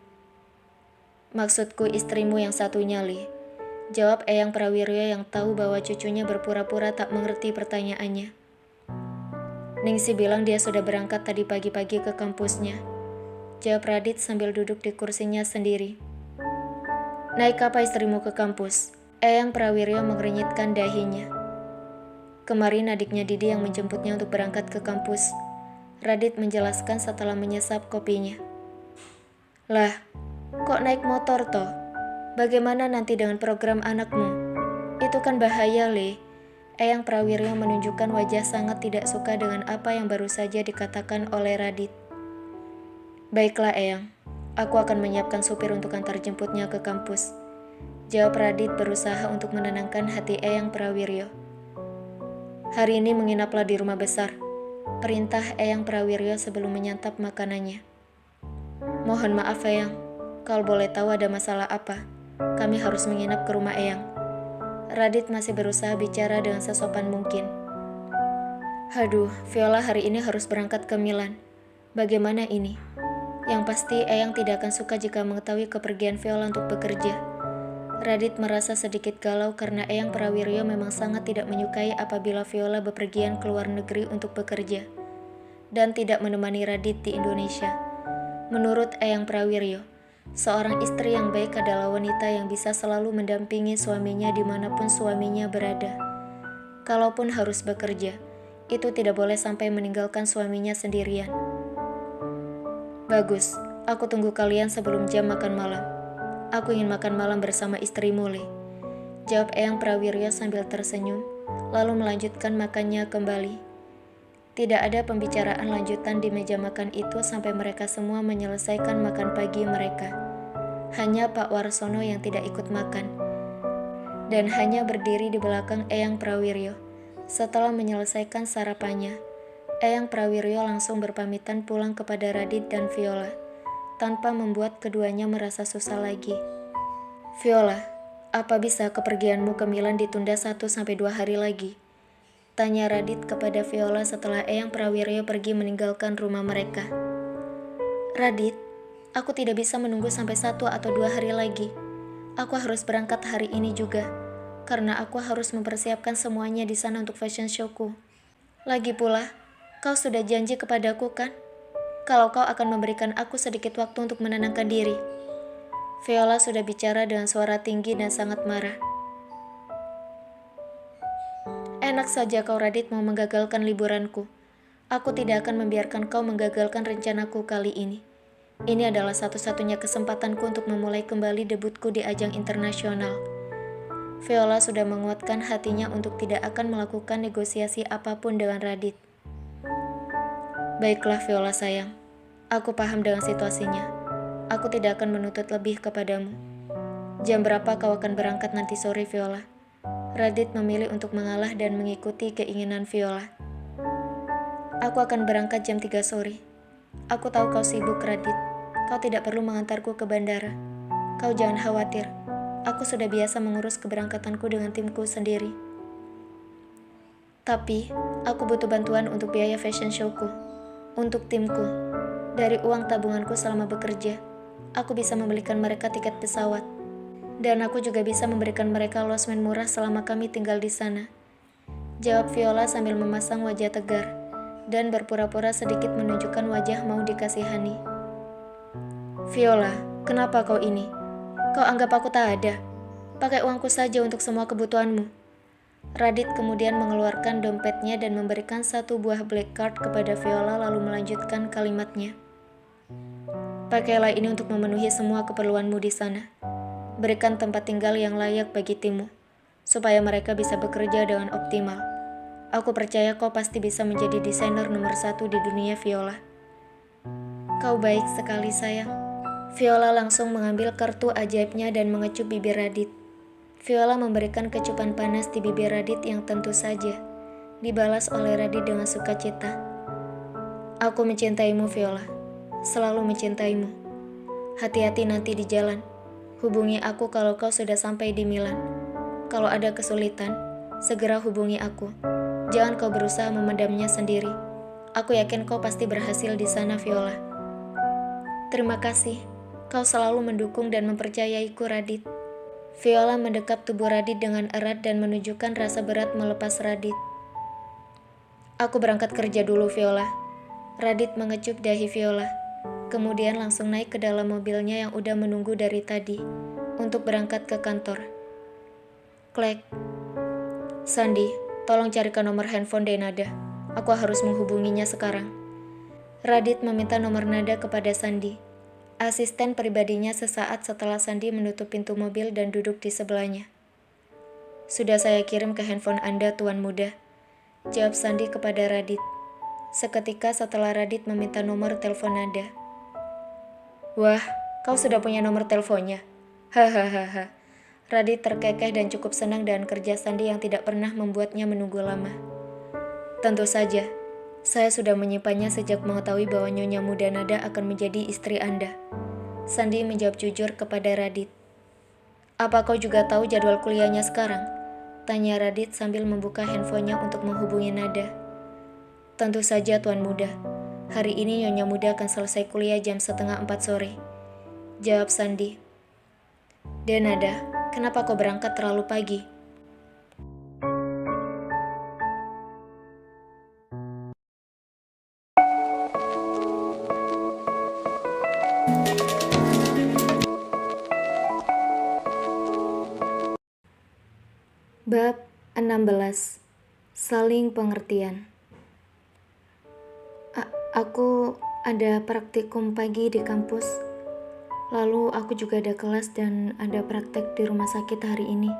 Maksudku istrimu yang satunya, Le. Jawab Eyang Prawiryo yang tahu bahwa cucunya berpura-pura tak mengerti pertanyaannya. Ningsi bilang dia sudah berangkat tadi pagi-pagi ke kampusnya. Jawab Radit sambil duduk di kursinya sendiri. Naik apa istrimu ke kampus? Eyang Prawiryo mengernyitkan dahinya. Kemarin adiknya Didi yang menjemputnya untuk berangkat ke kampus. Radit menjelaskan setelah menyesap kopinya. Lah, kok naik motor toh? Bagaimana nanti dengan program anakmu? Itu kan bahaya, Le. Eyang Prawiryo menunjukkan wajah sangat tidak suka dengan apa yang baru saja dikatakan oleh Radit. Baiklah, Eyang. Aku akan menyiapkan supir untuk antar jemputnya ke kampus. Jawab Radit berusaha untuk menenangkan hati Eyang Prawiryo. Hari ini menginaplah di rumah besar. Perintah Eyang Prawiryo sebelum menyantap makanannya. Mohon maaf, Eyang. Kalau boleh tahu ada masalah apa? Kami harus menginap ke rumah Eyang. Radit masih berusaha bicara dengan sesopan mungkin. Haduh, Viola hari ini harus berangkat ke Milan. Bagaimana ini? Yang pasti Eyang tidak akan suka jika mengetahui kepergian Viola untuk bekerja. Radit merasa sedikit galau karena Eyang Prawiryo memang sangat tidak menyukai apabila Viola bepergian ke luar negeri untuk bekerja dan tidak menemani Radit di Indonesia. Menurut Eyang Prawiryo, seorang istri yang baik adalah wanita yang bisa selalu mendampingi suaminya dimanapun suaminya berada. Kalaupun harus bekerja, itu tidak boleh sampai meninggalkan suaminya sendirian. Bagus, aku tunggu kalian sebelum jam makan malam. Aku ingin makan malam bersama istrimu, Le. Jawab Eyang Prawiryo sambil tersenyum, lalu melanjutkan makannya kembali. Tidak ada pembicaraan lanjutan di meja makan itu sampai mereka semua menyelesaikan makan pagi mereka. Hanya Pak Warsono yang tidak ikut makan, dan hanya berdiri di belakang Eyang Prawiryo. Setelah menyelesaikan sarapannya, Eyang Prawiryo langsung berpamitan pulang kepada Radit dan Viola, tanpa membuat keduanya merasa susah lagi. Viola, apa bisa kepergianmu ke Milan ditunda 1-2 hari lagi? Tanya Radit kepada Viola setelah Eyang Prawiryo pergi meninggalkan rumah mereka. Radit, aku tidak bisa menunggu sampai 1 atau 2 hari lagi. Aku harus berangkat hari ini juga, karena aku harus mempersiapkan semuanya di sana untuk fashion showku. Lagi pula, kau sudah janji kepadaku kan? Kalau kau akan memberikan aku sedikit waktu untuk menenangkan diri. Viola sudah bicara dengan suara tinggi dan sangat marah. Enak saja kau Radit mau menggagalkan liburanku. Aku tidak akan membiarkan kau menggagalkan rencanaku kali ini. Ini adalah satu-satunya kesempatanku untuk memulai kembali debutku di ajang internasional. Viola sudah menguatkan hatinya untuk tidak akan melakukan negosiasi apapun dengan Radit. Baiklah Viola sayang, aku paham dengan situasinya. Aku tidak akan menuntut lebih kepadamu. Jam berapa kau akan berangkat nanti sore Viola? Radit memilih untuk mengalah dan mengikuti keinginan Viola. Aku akan berangkat jam 3 sore. Aku tahu kau sibuk Radit. Kau tidak perlu mengantarku ke bandara. Kau jangan khawatir. Aku sudah biasa mengurus keberangkatanku dengan timku sendiri. Tapi, aku butuh bantuan untuk biaya fashion showku. Untuk timku. Dari uang tabunganku selama bekerja, aku bisa membelikan mereka tiket pesawat. Dan aku juga bisa memberikan mereka losmen murah selama kami tinggal di sana. Jawab Viola sambil memasang wajah tegar dan berpura-pura sedikit menunjukkan wajah mau dikasihani. Viola, kenapa kau ini? Kau anggap aku tak ada? Pakai uangku saja untuk semua kebutuhanmu. Radit kemudian mengeluarkan dompetnya dan memberikan 1 buah black card kepada Viola lalu melanjutkan kalimatnya. Pakailah ini untuk memenuhi semua keperluanmu di sana. Berikan tempat tinggal yang layak bagi timmu, supaya mereka bisa bekerja dengan optimal. Aku percaya kau pasti bisa menjadi desainer nomor 1 di dunia Viola. Kau baik sekali sayang. Viola langsung mengambil kartu ajaibnya dan mengecup bibir Radit. Viola memberikan kecupan panas di bibir Radit yang tentu saja Dibalas oleh Radit dengan sukacita. Aku mencintaimu, Viola. Selalu mencintaimu. Hati-hati nanti di jalan. Hubungi aku kalau kau sudah sampai di Milan. Kalau ada kesulitan, segera hubungi aku. Jangan kau berusaha memendamnya sendiri. Aku yakin kau pasti berhasil di sana, Viola. Terima kasih. Kau selalu mendukung dan mempercayaiku, Radit. Viola mendekap tubuh Radit dengan erat dan menunjukkan rasa berat melepas Radit. Aku berangkat kerja dulu, Viola. Radit mengecup dahi Viola. Kemudian langsung naik ke dalam mobilnya yang udah menunggu dari tadi untuk berangkat ke kantor. Klek. Sandi, tolong carikan nomor handphone Denada. Aku harus menghubunginya sekarang. Radit meminta nomor Nada kepada Sandi. Asisten pribadinya sesaat setelah Sandi menutup pintu mobil dan duduk di sebelahnya. Sudah saya kirim ke handphone Anda, Tuan Muda, jawab Sandi kepada Radit. Seketika setelah Radit meminta nomor telepon Nada. Wah, kau sudah punya nomor teleponnya? Hahaha. Radit terkekeh dan cukup senang dengan kerja Sandi yang tidak pernah membuatnya menunggu lama. Tentu saja, saya sudah menyimpannya sejak mengetahui bahwa Nyonya Muda Nada akan menjadi istri Anda. Sandi menjawab jujur kepada Radit. Apa kau juga tahu jadwal kuliahnya sekarang? Tanya Radit sambil membuka handphonenya untuk menghubungi Nada. Tentu saja, Tuan Muda. Hari ini Nyonya Muda akan selesai kuliah jam 3:30 sore. Jawab Sandi. Nada, kenapa kau berangkat terlalu pagi? Bab 16. Saling pengertian. Aku ada praktikum pagi di kampus. Lalu aku juga ada kelas dan ada praktek di rumah sakit hari ini.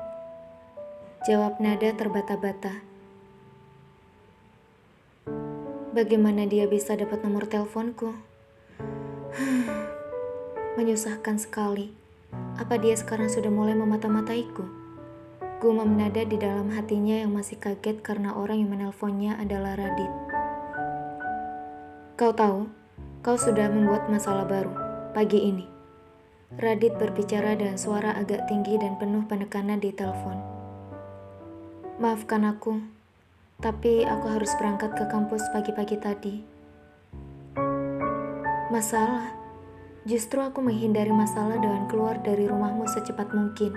Jawab Nada terbata-bata. Bagaimana dia bisa dapat nomor teleponku? Menyusahkan sekali. Apa dia sekarang sudah mulai memata-mataiku? Gumam Nada di dalam hatinya yang masih kaget karena orang yang menelponnya adalah Radit. Kau tahu, kau sudah membuat masalah baru pagi ini. Radit berbicara dengan suara agak tinggi dan penuh penekanan di telepon. Maafkan aku, tapi aku harus berangkat ke kampus pagi-pagi tadi. Masalah? Justru aku menghindari masalah dengan keluar dari rumahmu secepat mungkin.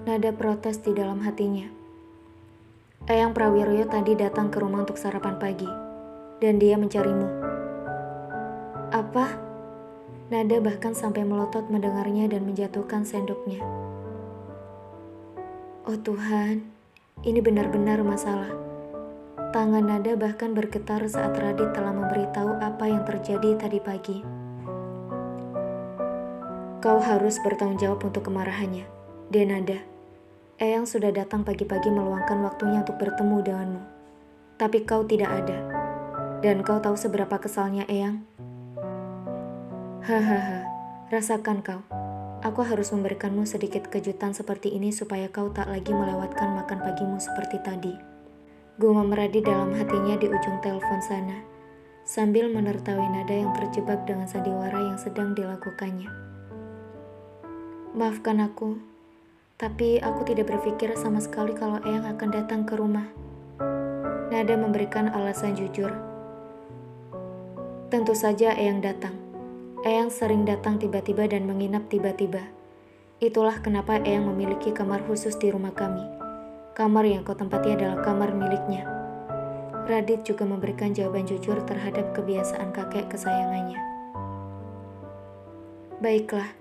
Nada protes di dalam hatinya. Eyang Prawiryo tadi datang ke rumah untuk sarapan pagi, dan dia mencarimu. Apa? Nada bahkan sampai melotot mendengarnya dan menjatuhkan sendoknya. Oh Tuhan, ini benar-benar masalah. Tangan Nada bahkan bergetar saat Radit telah memberitahu apa yang terjadi tadi pagi. Kau harus bertanggung jawab untuk kemarahannya, Nada. Eyang sudah datang pagi-pagi meluangkan waktunya untuk bertemu denganmu. Tapi kau tidak ada. Dan kau tahu seberapa kesalnya Eyang? Hahaha, rasakan kau. Aku harus memberikanmu sedikit kejutan seperti ini supaya kau tak lagi melewatkan makan pagimu seperti tadi. Gumam Radit dalam hatinya di ujung telepon sana, sambil menertawi Nada yang terjebak dengan sandiwara yang sedang dilakukannya. Maafkan aku, tapi aku tidak berpikir sama sekali kalau Eyang akan datang ke rumah. Nada memberikan alasan jujur. Tentu saja Eyang datang. Eyang sering datang tiba-tiba dan menginap tiba-tiba. Itulah kenapa Eyang memiliki kamar khusus di rumah kami. Kamar yang kau tempati adalah kamar miliknya. Radit juga memberikan jawaban jujur terhadap kebiasaan kakek kesayangannya. Baiklah.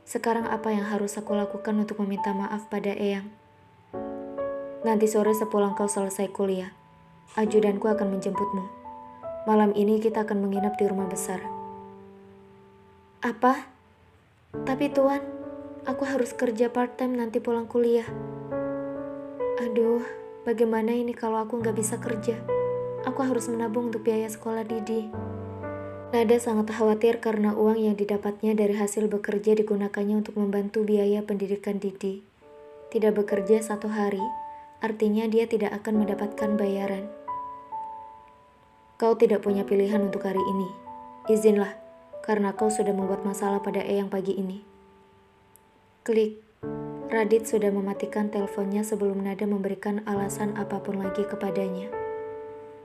Sekarang apa yang harus aku lakukan untuk meminta maaf pada Eyang? Nanti sore sepulang kau selesai kuliah, ajudanku akan menjemputmu. Malam ini kita akan menginap di rumah besar. Apa? Tapi Tuan, aku harus kerja part-time nanti pulang kuliah. Aduh, bagaimana ini kalau aku nggak bisa kerja? Aku harus menabung untuk biaya sekolah Didi. Nada sangat khawatir karena uang yang didapatnya dari hasil bekerja digunakannya untuk membantu biaya pendidikan Didi. Tidak bekerja 1 hari, artinya dia tidak akan mendapatkan bayaran. Kau tidak punya pilihan untuk hari ini. Izinlah, karena kau sudah membuat masalah pada Eyang pagi ini. Klik. Radit sudah mematikan teleponnya sebelum Nada memberikan alasan apapun lagi kepadanya.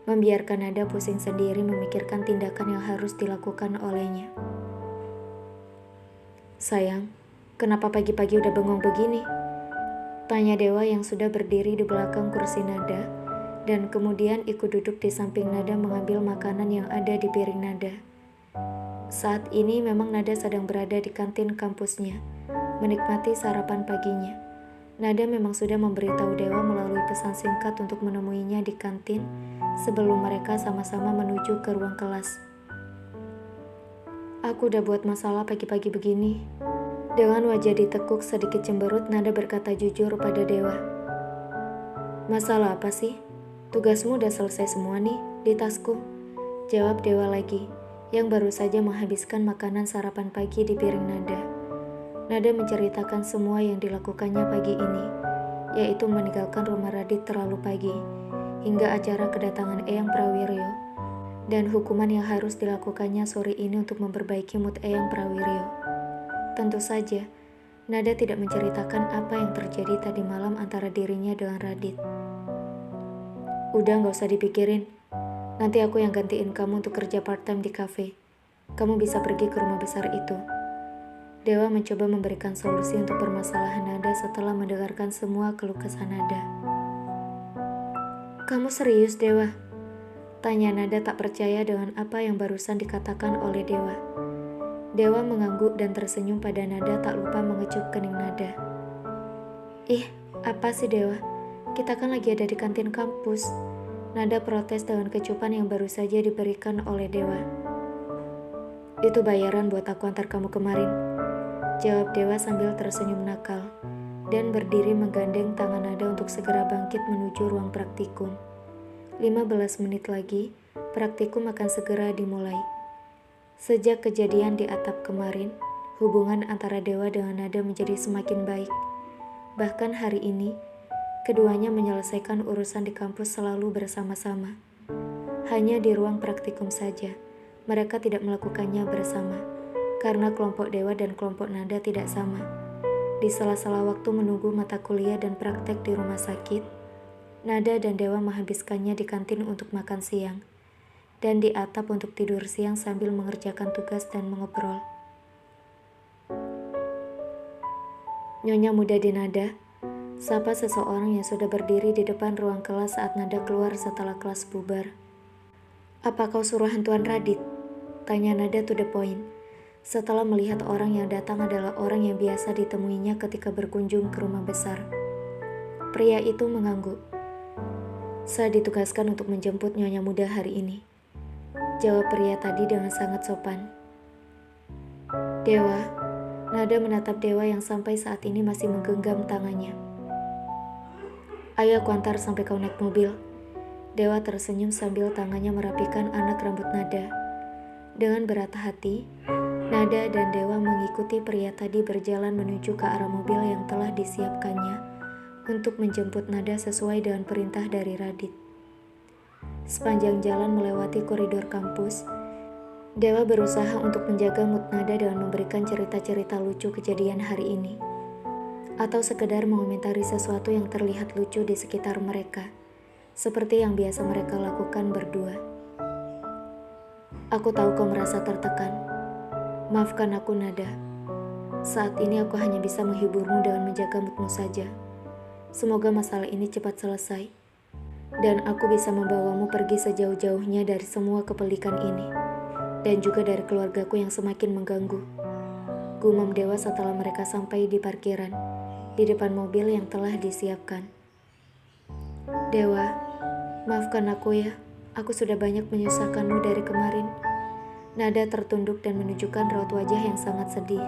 Membiarkan Nada pusing sendiri memikirkan tindakan yang harus dilakukan olehnya. Sayang, kenapa pagi-pagi udah bengong begini? Tanya Dewa yang sudah berdiri di belakang kursi Nada, dan kemudian ikut duduk di samping Nada mengambil makanan yang ada di piring Nada. Saat ini memang Nada sedang berada di kantin kampusnya, menikmati sarapan paginya. Nada memang sudah memberitahu Dewa melalui pesan singkat untuk menemuinya di kantin sebelum mereka sama-sama menuju ke ruang kelas. Aku udah buat masalah pagi-pagi begini. Dengan wajah ditekuk sedikit cemberut, Nada berkata jujur pada Dewa. Masalah apa sih? Tugasmu udah selesai semua nih di tasku. Jawab Dewa lagi, yang baru saja menghabiskan makanan sarapan pagi di piring Nada. Nada menceritakan semua yang dilakukannya pagi ini, yaitu meninggalkan rumah Radit terlalu pagi, hingga acara kedatangan Eyang Prawiryo, dan hukuman yang harus dilakukannya sore ini untuk memperbaiki mood Eyang Prawiryo. Tentu saja, Nada tidak menceritakan apa yang terjadi tadi malam antara dirinya dengan Radit. Udah gak usah dipikirin, nanti aku yang gantiin kamu untuk kerja part-time di kafe. Kamu bisa pergi ke rumah besar itu. Dewa mencoba memberikan solusi untuk permasalahan Nada setelah mendengarkan semua keluh kesah Nada. Kamu serius, Dewa? Tanya Nada tak percaya dengan apa yang barusan dikatakan oleh Dewa. Dewa mengangguk dan tersenyum pada Nada tak lupa mengecup kening Nada. Ih, apa sih Dewa? Kita kan lagi ada di kantin kampus. Nada protes dengan kecupan yang baru saja diberikan oleh Dewa. Itu bayaran buat aku antar kamu kemarin. Jawab Dewa sambil tersenyum nakal dan berdiri menggandeng tangan Nada untuk segera bangkit menuju ruang praktikum. 15 menit lagi, praktikum akan segera dimulai. Sejak kejadian di atap kemarin, hubungan antara Dewa dengan Nada menjadi semakin baik. Bahkan hari ini, keduanya menyelesaikan urusan di kampus selalu bersama-sama. Hanya di ruang praktikum saja, mereka tidak melakukannya bersama, karena kelompok Dewa dan kelompok Nada tidak sama. Di sela-sela waktu menunggu mata kuliah dan praktek di rumah sakit, Nada dan Dewa menghabiskannya di kantin untuk makan siang, dan di atap untuk tidur siang sambil mengerjakan tugas dan mengobrol. Nyonya muda di Nada, sapa seseorang yang sudah berdiri di depan ruang kelas saat Nada keluar setelah kelas bubar. Apa kau suruhan Tuan Radit? Tanya Nada to the point, setelah melihat orang yang datang adalah orang yang biasa ditemuinya ketika berkunjung ke rumah besar. Pria itu mengangguk. Saya ditugaskan untuk menjemput Nyonya muda hari ini. Jawab pria tadi dengan sangat sopan. Dewa, Nada menatap Dewa yang sampai saat ini masih menggenggam tangannya. Ayo aku antar sampai kau naik mobil. Dewa tersenyum sambil tangannya merapikan anak rambut Nada. Dengan berat hati, Nada dan Dewa mengikuti pria tadi berjalan menuju ke arah mobil yang telah disiapkannya untuk menjemput Nada sesuai dengan perintah dari Radit. Sepanjang jalan melewati koridor kampus, Dewa berusaha untuk menjaga mood Nada dengan memberikan cerita-cerita lucu kejadian hari ini, atau sekedar mengomentari sesuatu yang terlihat lucu di sekitar mereka, seperti yang biasa mereka lakukan berdua. Aku tahu kau merasa tertekan. Maafkan aku, Nada. Saat ini aku hanya bisa menghiburmu dengan menjaga moodmu saja. Semoga masalah ini cepat selesai, dan aku bisa membawamu pergi sejauh-jauhnya dari semua kepelikan ini, dan juga dari keluargaku yang semakin mengganggu. Gumam Dewa setelah mereka sampai di parkiran, di depan mobil yang telah disiapkan. Dewa, maafkan aku ya, aku sudah banyak menyusahkanmu dari kemarin. Nada tertunduk dan menunjukkan raut wajah yang sangat sedih,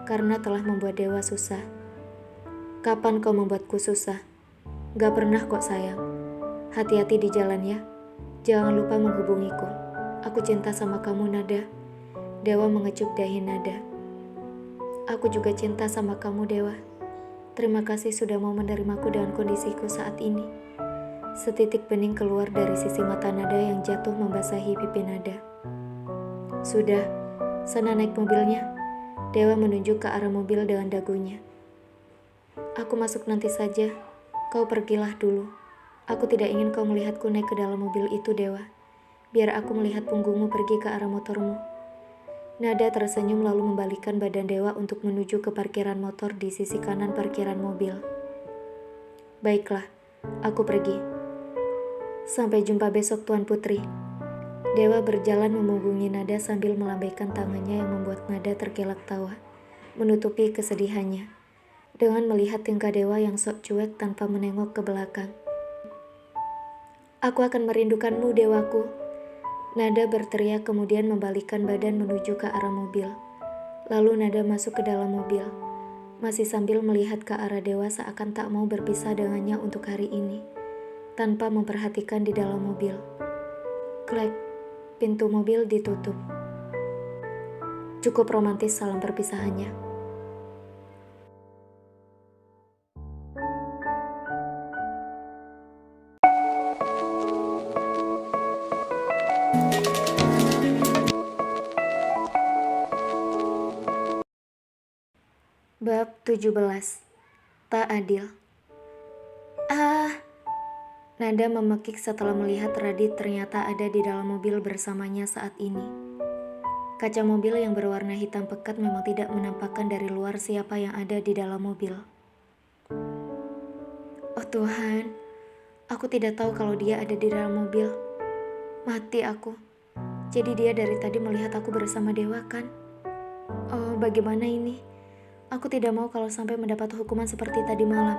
karena telah membuat Dewa susah. Kapan kau membuatku susah? Gak pernah kok sayang. Hati-hati di jalan ya, jangan lupa menghubungiku. Aku cinta sama kamu, Nada. Dewa mengecup dahi Nada. Aku juga cinta sama kamu, Dewa. Terima kasih sudah mau menerimaku dengan kondisiku saat ini. Setitik bening keluar dari sisi mata Nada yang jatuh membasahi pipi Nada. Sudah, sana naik mobilnya. Dewa menunjuk ke arah mobil dengan dagunya. Aku masuk nanti saja. Kau pergilah dulu. Aku tidak ingin kau melihatku naik ke dalam mobil itu, Dewa. Biar aku melihat punggungmu pergi ke arah motormu. Nada tersenyum lalu membalikkan badan Dewa untuk menuju ke parkiran motor di sisi kanan parkiran mobil. Baiklah, aku pergi. Sampai jumpa besok, Tuan Putri. Dewa berjalan memunggungi Nada sambil melambaikan tangannya yang membuat Nada tergelak tawa, menutupi kesedihannya, dengan melihat tingkah Dewa yang sok cuek tanpa menengok ke belakang. Aku akan merindukanmu, Dewaku. Nada berteriak kemudian membalikkan badan menuju ke arah mobil. Lalu Nada masuk ke dalam mobil, masih sambil melihat ke arah Dewa seakan tak mau berpisah dengannya untuk hari ini, tanpa memperhatikan di dalam mobil. Klek, pintu mobil ditutup. Cukup romantis salam perpisahannya. Bab 17. Tak adil. Nada memekik setelah melihat Radit ternyata ada di dalam mobil bersamanya saat ini. Kaca mobil yang berwarna hitam pekat memang tidak menampakkan dari luar siapa yang ada di dalam mobil. Oh Tuhan, aku tidak tahu kalau dia ada di dalam mobil. Mati aku. Jadi dia dari tadi melihat aku bersama Dewa kan? Oh, bagaimana ini? Aku tidak mau kalau sampai mendapat hukuman seperti tadi malam.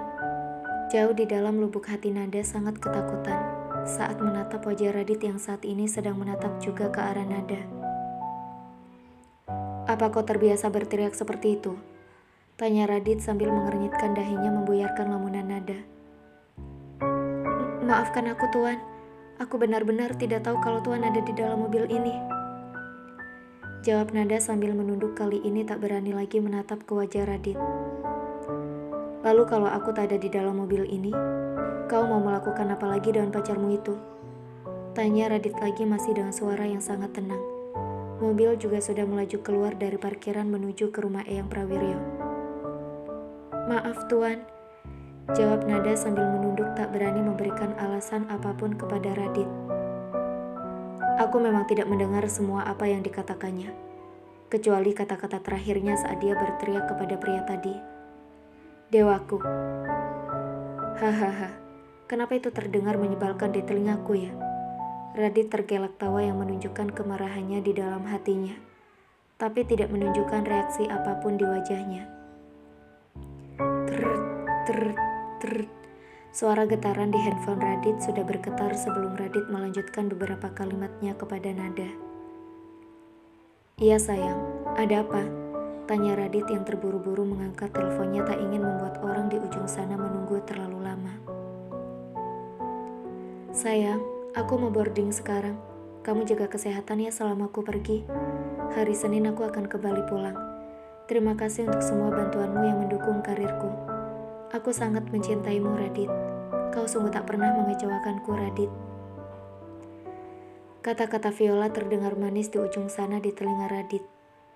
Jauh di dalam lubuk hati Nada sangat ketakutan saat menatap wajah Radit yang saat ini sedang menatap juga ke arah Nada. Apa kau terbiasa berteriak seperti itu? Tanya Radit sambil mengernyitkan dahinya membuyarkan lamunan Nada. Maafkan aku, Tuan. Aku benar-benar tidak tahu kalau Tuan ada di dalam mobil ini. Jawab Nada sambil menunduk, kali ini tak berani lagi menatap ke wajah Radit. Lalu kalau aku tak ada di dalam mobil ini, kau mau melakukan apa lagi dengan pacarmu itu? Tanya Radit lagi masih dengan suara yang sangat tenang. Mobil juga sudah melaju keluar dari parkiran menuju ke rumah Eyang Prawiryo. Maaf Tuan, jawab Nada sambil menunduk tak berani memberikan alasan apapun kepada Radit. Aku memang tidak mendengar semua apa yang dikatakannya, kecuali kata-kata terakhirnya saat dia berteriak kepada pria tadi. Dewaku. Hahaha, kenapa itu terdengar menyebalkan di telingaku ya? Radit tergelak tawa yang menunjukkan kemarahannya di dalam hatinya, tapi tidak menunjukkan reaksi apapun di wajahnya. Trrrt, trrrt, trrrt. Suara getaran di handphone Radit sudah bergetar sebelum Radit melanjutkan beberapa kalimatnya kepada Nada. Iya sayang, ada apa? Tanya Radit yang terburu-buru mengangkat teleponnya tak ingin membuat orang di ujung sana menunggu terlalu lama. Sayang, aku mau boarding sekarang. Kamu jaga kesehatan ya selama aku pergi. Hari Senin aku akan kembali pulang. Terima kasih untuk semua bantuanmu yang mendukung karirku. Aku sangat mencintaimu, Radit. Kau sungguh tak pernah mengecewakanku, Radit. Kata-kata Viola terdengar manis di ujung sana di telinga Radit,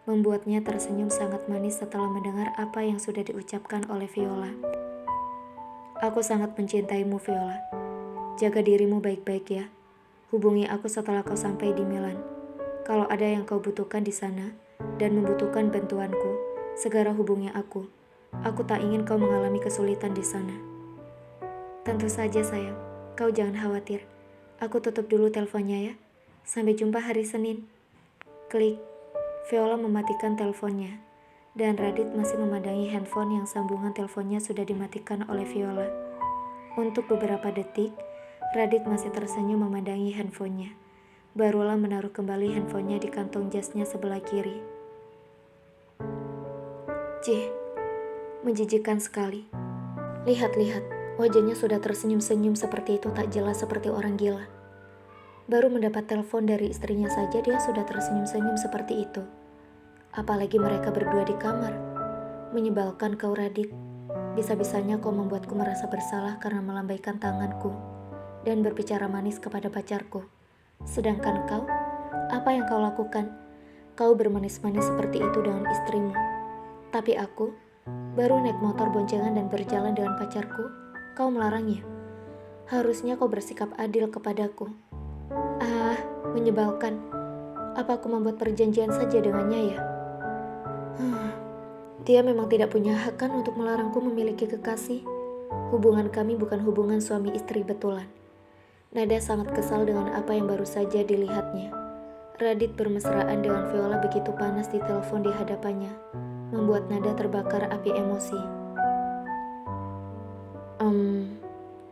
membuatnya tersenyum sangat manis setelah mendengar apa yang sudah diucapkan oleh Viola. Aku sangat mencintaimu, Viola. Jaga dirimu baik-baik ya. Hubungi aku setelah kau sampai di Milan. Kalau ada yang kau butuhkan di sana dan membutuhkan bantuanku, segera hubungi aku. Aku tak ingin kau mengalami kesulitan di sana. Tentu saja sayang, kau jangan khawatir. Aku tutup dulu teleponnya ya. Sampai jumpa hari Senin. Klik. Viola mematikan teleponnya, dan Radit masih memandangi handphone yang sambungan teleponnya sudah dimatikan oleh Viola. Untuk beberapa detik, Radit masih tersenyum memandangi handphonenya. Barulah menaruh kembali handphonenya di kantong jasnya sebelah kiri. Cih, menjijikkan sekali. Lihat-lihat, wajahnya sudah tersenyum-senyum seperti itu, tak jelas seperti orang gila. Baru mendapat telepon dari istrinya saja dia sudah tersenyum-senyum seperti itu. Apalagi mereka berdua di kamar. Menyebalkan kau, Radit. Bisa-bisanya kau membuatku merasa bersalah karena melambaikan tanganku dan berbicara manis kepada pacarku. Sedangkan kau, apa yang kau lakukan? Kau bermanis-manis seperti itu dengan istrimu. Tapi aku, baru naik motor boncengan dan berjalan dengan pacarku, kau melarangnya. Harusnya kau bersikap adil kepadaku. Ah, menyebalkan. Apa aku membuat perjanjian saja dengannya ya? Dia memang tidak punya hak kan untuk melarangku memiliki kekasih. Hubungan kami bukan hubungan suami istri betulan. Nada sangat kesal dengan apa yang baru saja dilihatnya. Radit bermesraan dengan Viola begitu panas di telepon di hadapannya, membuat Nada terbakar api emosi.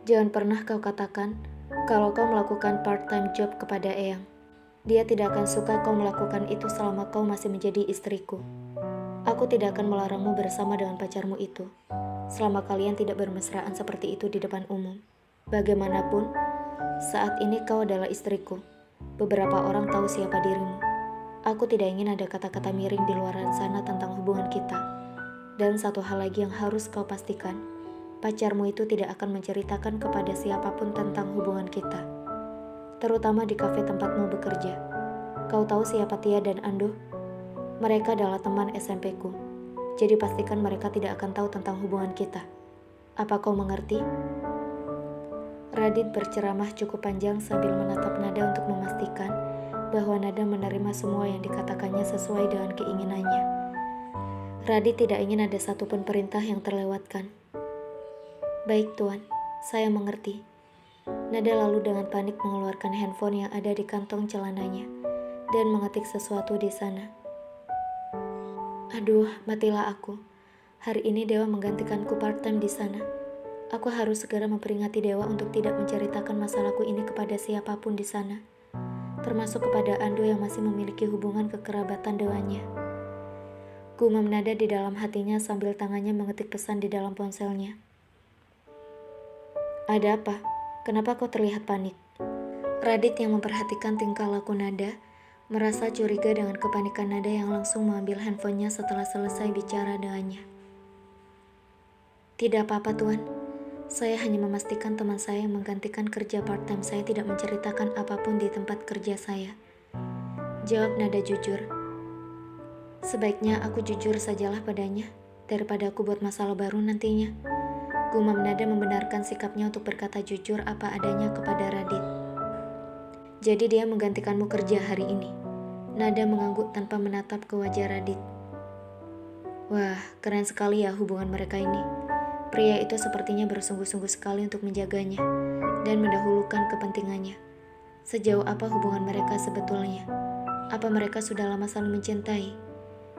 Jangan pernah kau katakan kalau kau melakukan part-time job kepada Eyang. Dia tidak akan suka kau melakukan itu selama kau masih menjadi istriku. Aku tidak akan melarangmu bersama dengan pacarmu itu, selama kalian tidak bermesraan seperti itu di depan umum. Bagaimanapun, saat ini kau adalah istriku. Beberapa orang tahu siapa dirimu. Aku tidak ingin ada kata-kata miring di luar sana tentang hubungan kita. Dan satu hal lagi yang harus kau pastikan, pacarmu itu tidak akan menceritakan kepada siapapun tentang hubungan kita. Terutama di kafe tempatmu bekerja. Kau tahu siapa Tia dan Ando? Mereka adalah teman SMP-ku. Jadi pastikan mereka tidak akan tahu tentang hubungan kita. Apa kau mengerti? Radit berceramah cukup panjang sambil menatap Nada untuk memastikan bahwa Nada menerima semua yang dikatakannya sesuai dengan keinginannya. Radit tidak ingin ada satupun perintah yang terlewatkan. Baik tuan, saya mengerti. Nada lalu dengan panik mengeluarkan handphone yang ada di kantong celananya dan mengetik sesuatu di sana. Aduh, matilah aku. Hari ini Dewa menggantikanku part-time di sana. Aku harus segera memperingati Dewa untuk tidak menceritakan masalahku ini kepada siapapun di sana, termasuk kepada Ando yang masih memiliki hubungan kekerabatan dengannya. Gumam Nada di dalam hatinya sambil tangannya mengetik pesan di dalam ponselnya. Ada apa? Kenapa kau terlihat panik? Radit yang memperhatikan tingkah laku Nada merasa curiga dengan kepanikan Nada yang langsung mengambil handphonenya setelah selesai bicara dengannya. Tidak apa-apa tuan, saya hanya memastikan teman saya yang menggantikan kerja part-time saya tidak menceritakan apapun di tempat kerja saya. Jawab Nada jujur. Sebaiknya aku jujur sajalah padanya, daripada aku buat masalah baru nantinya. Gumam Nada membenarkan sikapnya untuk berkata jujur apa adanya kepada Radit. Jadi dia menggantikanmu kerja hari ini? Nada mengangguk tanpa menatap ke wajah Radit. Wah, keren sekali ya hubungan mereka ini. Pria itu sepertinya bersungguh-sungguh sekali untuk menjaganya dan mendahulukan kepentingannya. Sejauh apa hubungan mereka sebetulnya? Apa mereka sudah lama saling mencintai?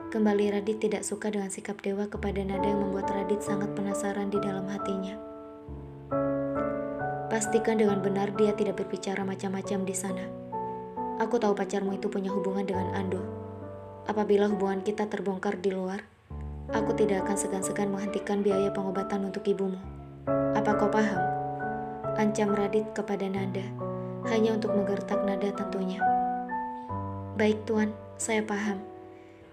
Kembali Radit tidak suka dengan sikap Dewa kepada Nada yang membuat Radit sangat penasaran di dalam hatinya. Pastikan dengan benar dia tidak berbicara macam-macam di sana. Aku tahu pacarmu itu punya hubungan dengan Ando. Apabila hubungan kita terbongkar di luar, aku tidak akan segan-segan menghentikan biaya pengobatan untuk ibumu. Apa kau paham? Ancam Radit kepada Nada, hanya untuk menggertak Nada tentunya. Baik tuan, saya paham.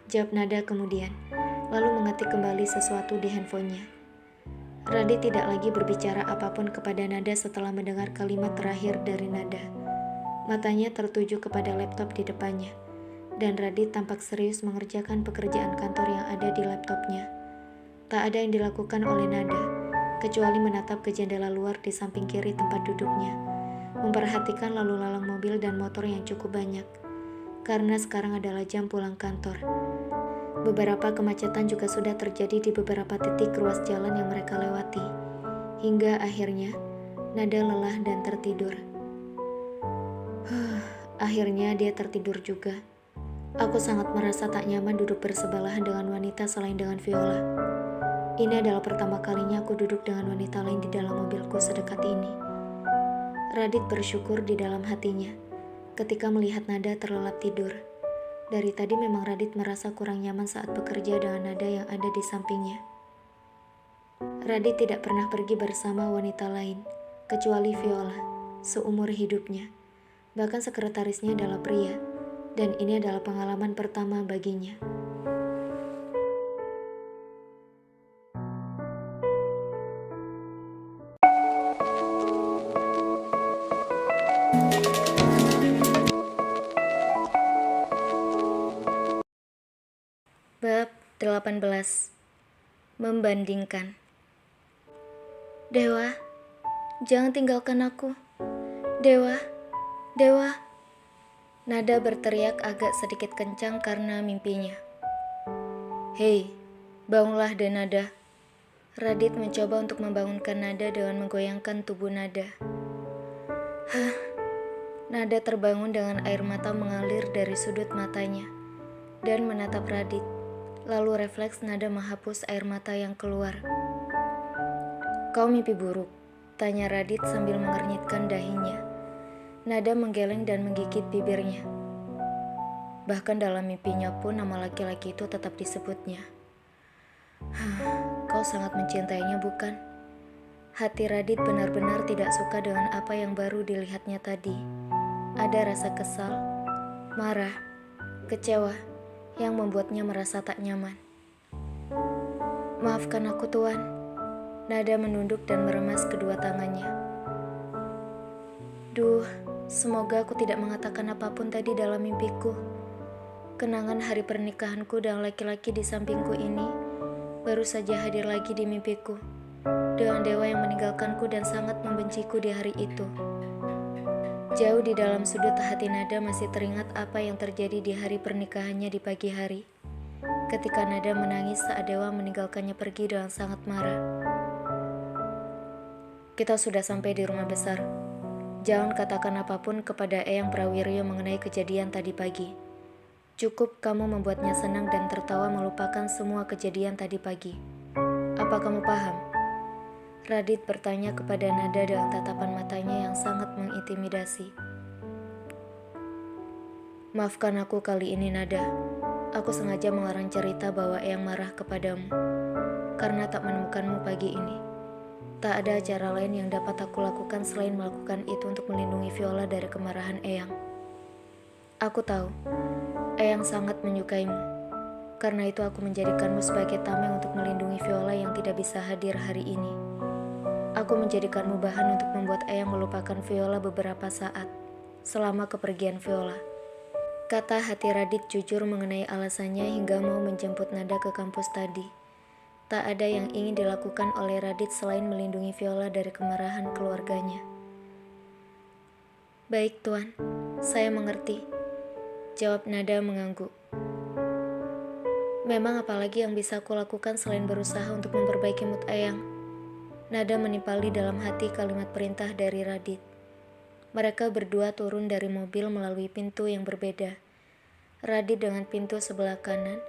Jawab Nada kemudian, lalu mengetik kembali sesuatu di handphonenya. Radit tidak lagi berbicara apapun kepada Nada setelah mendengar kalimat terakhir dari Nada. Matanya tertuju kepada laptop di depannya, dan Radit tampak serius mengerjakan pekerjaan kantor yang ada di laptopnya. Tak ada yang dilakukan oleh Nada, kecuali menatap ke jendela luar di samping kiri tempat duduknya, memperhatikan lalu lalang mobil dan motor yang cukup banyak, karena sekarang adalah jam pulang kantor. Beberapa kemacetan juga sudah terjadi di beberapa titik ruas jalan yang mereka lewati. Hingga akhirnya, Nada lelah dan tertidur. Akhirnya dia tertidur juga. Aku sangat merasa tak nyaman duduk bersebelahan dengan wanita selain dengan Viola. Ini adalah pertama kalinya aku duduk dengan wanita lain di dalam mobilku sedekat ini. Radit bersyukur di dalam hatinya ketika melihat Nada terlelap tidur. Dari tadi memang Radit merasa kurang nyaman saat bekerja dengan Nada yang ada di sampingnya. Radit tidak pernah pergi bersama wanita lain, kecuali Viola, seumur hidupnya. Bahkan sekretarisnya adalah pria, dan ini adalah pengalaman pertama baginya. 18. Membandingkan. Dewa, jangan tinggalkan aku. Dewa, Dewa. Nada berteriak agak sedikit kencang karena mimpinya. Hei, bangunlah Nada. Radit mencoba untuk membangunkan Nada dengan menggoyangkan tubuh Nada. Hah. Nada terbangun dengan air mata mengalir dari sudut matanya dan menatap Radit. Lalu refleks Nada menghapus air mata yang keluar. Kau mimpi buruk? Tanya Radit sambil mengernyitkan dahinya. Nada menggeleng dan menggigit bibirnya. Bahkan dalam mimpinya pun nama laki-laki itu tetap disebutnya. Kau sangat mencintainya, bukan? Hati Radit benar-benar tidak suka dengan apa yang baru dilihatnya tadi. Ada rasa kesal, marah, kecewa yang membuatnya merasa tak nyaman. Maafkan aku, Tuan. Nada menunduk dan meremas kedua tangannya. Duh, semoga aku tidak mengatakan apapun tadi dalam mimpiku. Kenangan hari pernikahanku dan laki-laki di sampingku ini baru saja hadir lagi di mimpiku, dengan dewa yang meninggalkanku dan sangat membenciku di hari itu. Jauh di dalam sudut hati Nada masih teringat apa yang terjadi di hari pernikahannya di pagi hari, ketika Nada menangis saat dewa meninggalkannya pergi dengan sangat marah. Kita sudah sampai di rumah besar. Jangan katakan apapun kepada Eyang Prawiryo mengenai kejadian tadi pagi. Cukup kamu membuatnya senang dan tertawa melupakan semua kejadian tadi pagi. Apa kamu paham? Radit bertanya kepada Nada dengan tatapan matanya yang sangat mengintimidasi. Maafkan aku kali ini, Nada. Aku sengaja mengarang cerita bahwa Eyang marah kepadamu karena tak menemukanmu pagi ini. Tak ada cara lain yang dapat aku lakukan selain melakukan itu untuk melindungi Viola dari kemarahan Eyang. Aku tahu, Eyang sangat menyukaimu. Karena itu aku menjadikanmu sebagai tameng untuk melindungi Viola yang tidak bisa hadir hari ini. Aku menjadikanmu bahan untuk membuat Eyang melupakan Viola beberapa saat selama kepergian Viola. Kata hati Radit jujur mengenai alasannya hingga mau menjemput Nada ke kampus tadi. Tak ada yang ingin dilakukan oleh Radit selain melindungi Viola dari kemarahan keluarganya. Baik, Tuan. Saya mengerti. Jawab Nada mengangguk. Memang apalagi yang bisa aku lakukan selain berusaha untuk memperbaiki mood Eyang? Nada menimpali dalam hati kalimat perintah dari Radit. Mereka berdua turun dari mobil melalui pintu yang berbeda. Radit dengan pintu sebelah kanan,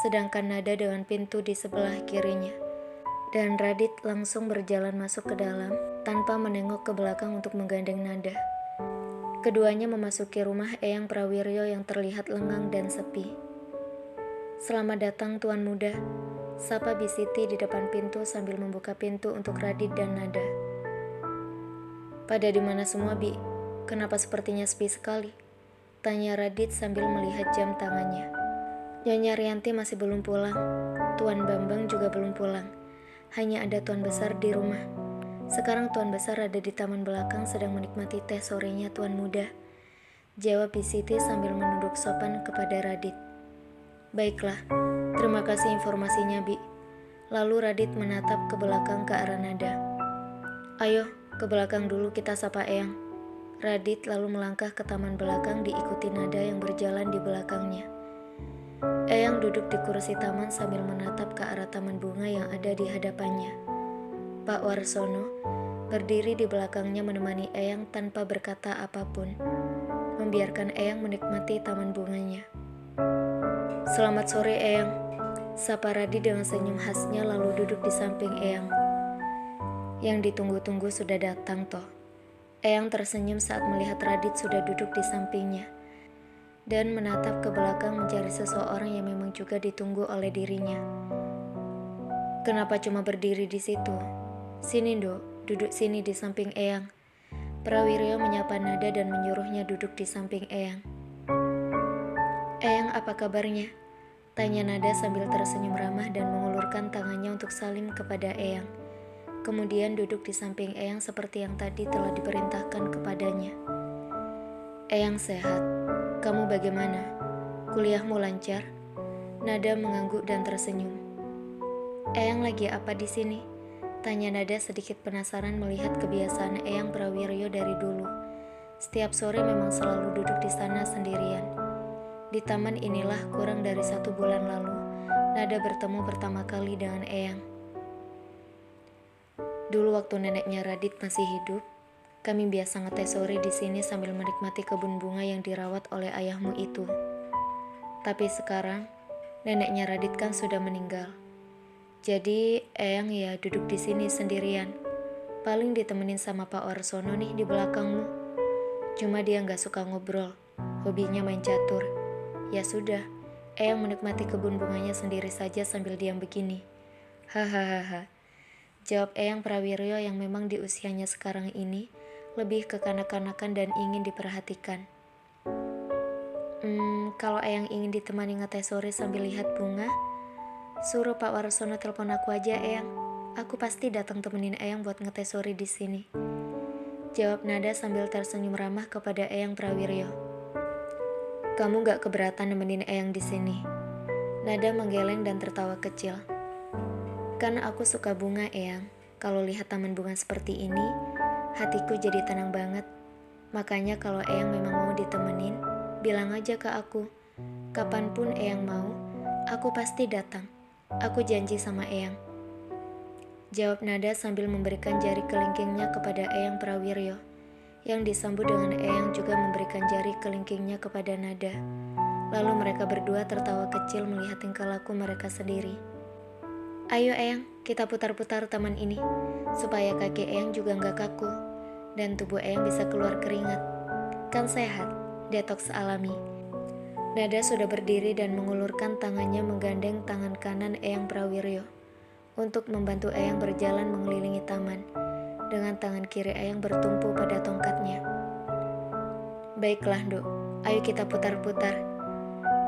sedangkan Nada dengan pintu di sebelah kirinya. Dan Radit langsung berjalan masuk ke dalam tanpa menengok ke belakang untuk menggandeng Nada. Keduanya memasuki rumah Eyang Prawiryo yang terlihat lengang dan sepi. Selamat datang, Tuan Muda. Sapa Bisiti di depan pintu sambil membuka pintu untuk Radit dan Nada. Pada di mana semua, Bi? Kenapa sepertinya sepi sekali? Tanya Radit sambil melihat jam tangannya. Nyonya Rianti masih belum pulang. Tuan Bambang juga belum pulang. Hanya ada Tuan Besar di rumah. Sekarang Tuan Besar ada di taman belakang sedang menikmati teh sorenya Tuan Muda. Jawab Bisiti sambil menunduk sopan kepada Radit. Baiklah, terima kasih informasinya, Bi. Lalu Radit menatap ke belakang ke arah Nada. Ayo, ke belakang dulu kita sapa Eyang. Radit lalu melangkah ke taman belakang diikuti Nada yang berjalan di belakangnya. Eyang duduk di kursi taman sambil menatap ke arah taman bunga yang ada di hadapannya. Pak Warsono berdiri di belakangnya menemani Eyang tanpa berkata apapun, membiarkan Eyang menikmati taman bunganya. Selamat sore, Eyang. Sapa Radit dengan senyum khasnya lalu duduk di samping Eyang. Yang ditunggu-tunggu sudah datang toh. Eyang tersenyum saat melihat Radit sudah duduk di sampingnya dan menatap ke belakang mencari seseorang yang memang juga ditunggu oleh dirinya. Kenapa cuma berdiri di situ? Sini, Dok, duduk sini di samping Eyang. Prawiryo menyapa Nada dan menyuruhnya duduk di samping Eyang. Eyang, apa kabarnya? Tanya Nada sambil tersenyum ramah dan mengulurkan tangannya untuk salim kepada Eyang. Kemudian duduk di samping Eyang seperti yang tadi telah diperintahkan kepadanya. Eyang sehat. Kamu bagaimana? Kuliahmu lancar? Nada mengangguk dan tersenyum. Eyang lagi apa di sini? Tanya Nada sedikit penasaran melihat kebiasaan Eyang Prawiryo dari dulu. Setiap sore memang selalu duduk di sana sendirian. Di taman inilah kurang dari 1 bulan lalu, Nada bertemu pertama kali dengan Eyang. Dulu waktu neneknya Radit masih hidup, kami biasa ngetes sore di sini sambil menikmati kebun bunga yang dirawat oleh ayahmu itu. Tapi sekarang, neneknya Radit kan sudah meninggal. Jadi, Eyang ya duduk di sini sendirian. Paling ditemenin sama Pak Warsono nih di belakangmu. Cuma dia nggak suka ngobrol, hobinya main catur. Ya sudah, Eyang menikmati kebun bunganya sendiri saja sambil diam begini. Hahaha. Jawab Eyang Prawiryo yang memang di usianya sekarang ini lebih kekanak-kanakan dan ingin diperhatikan. Kalau Eyang ingin ditemani ngetes sore sambil lihat bunga, suruh Pak Warsono telepon aku aja, Eyang. Aku pasti datang temenin Eyang buat ngetes sore di sini. Jawab Nada sambil tersenyum ramah kepada Eyang Prawiryo. Kamu gak keberatan nemenin Eyang di sini? Nada menggeleng dan tertawa kecil. Kan aku suka bunga, Eyang. Kalau lihat taman bunga seperti ini, hatiku jadi tenang banget. Makanya kalau Eyang memang mau ditemenin, bilang aja ke aku. Kapanpun Eyang mau, aku pasti datang. Aku janji sama Eyang. Jawab Nada sambil memberikan jari kelingkingnya kepada Eyang Prawiryo. Yang disambut dengan Eyang juga memberikan jari kelingkingnya kepada Nada. Lalu mereka berdua tertawa kecil melihat tingkah laku mereka sendiri. Ayo Eyang, kita putar-putar taman ini, supaya kaki Eyang juga nggak kaku, dan tubuh Eyang bisa keluar keringat. Kan sehat, detoks alami. Nada sudah berdiri dan mengulurkan tangannya menggandeng tangan kanan Eyang Prawiryo untuk membantu Eyang berjalan mengelilingi taman, dengan tangan kiri Eyang bertumpu pada tongkatnya. Baiklah, Dok, ayo kita putar-putar.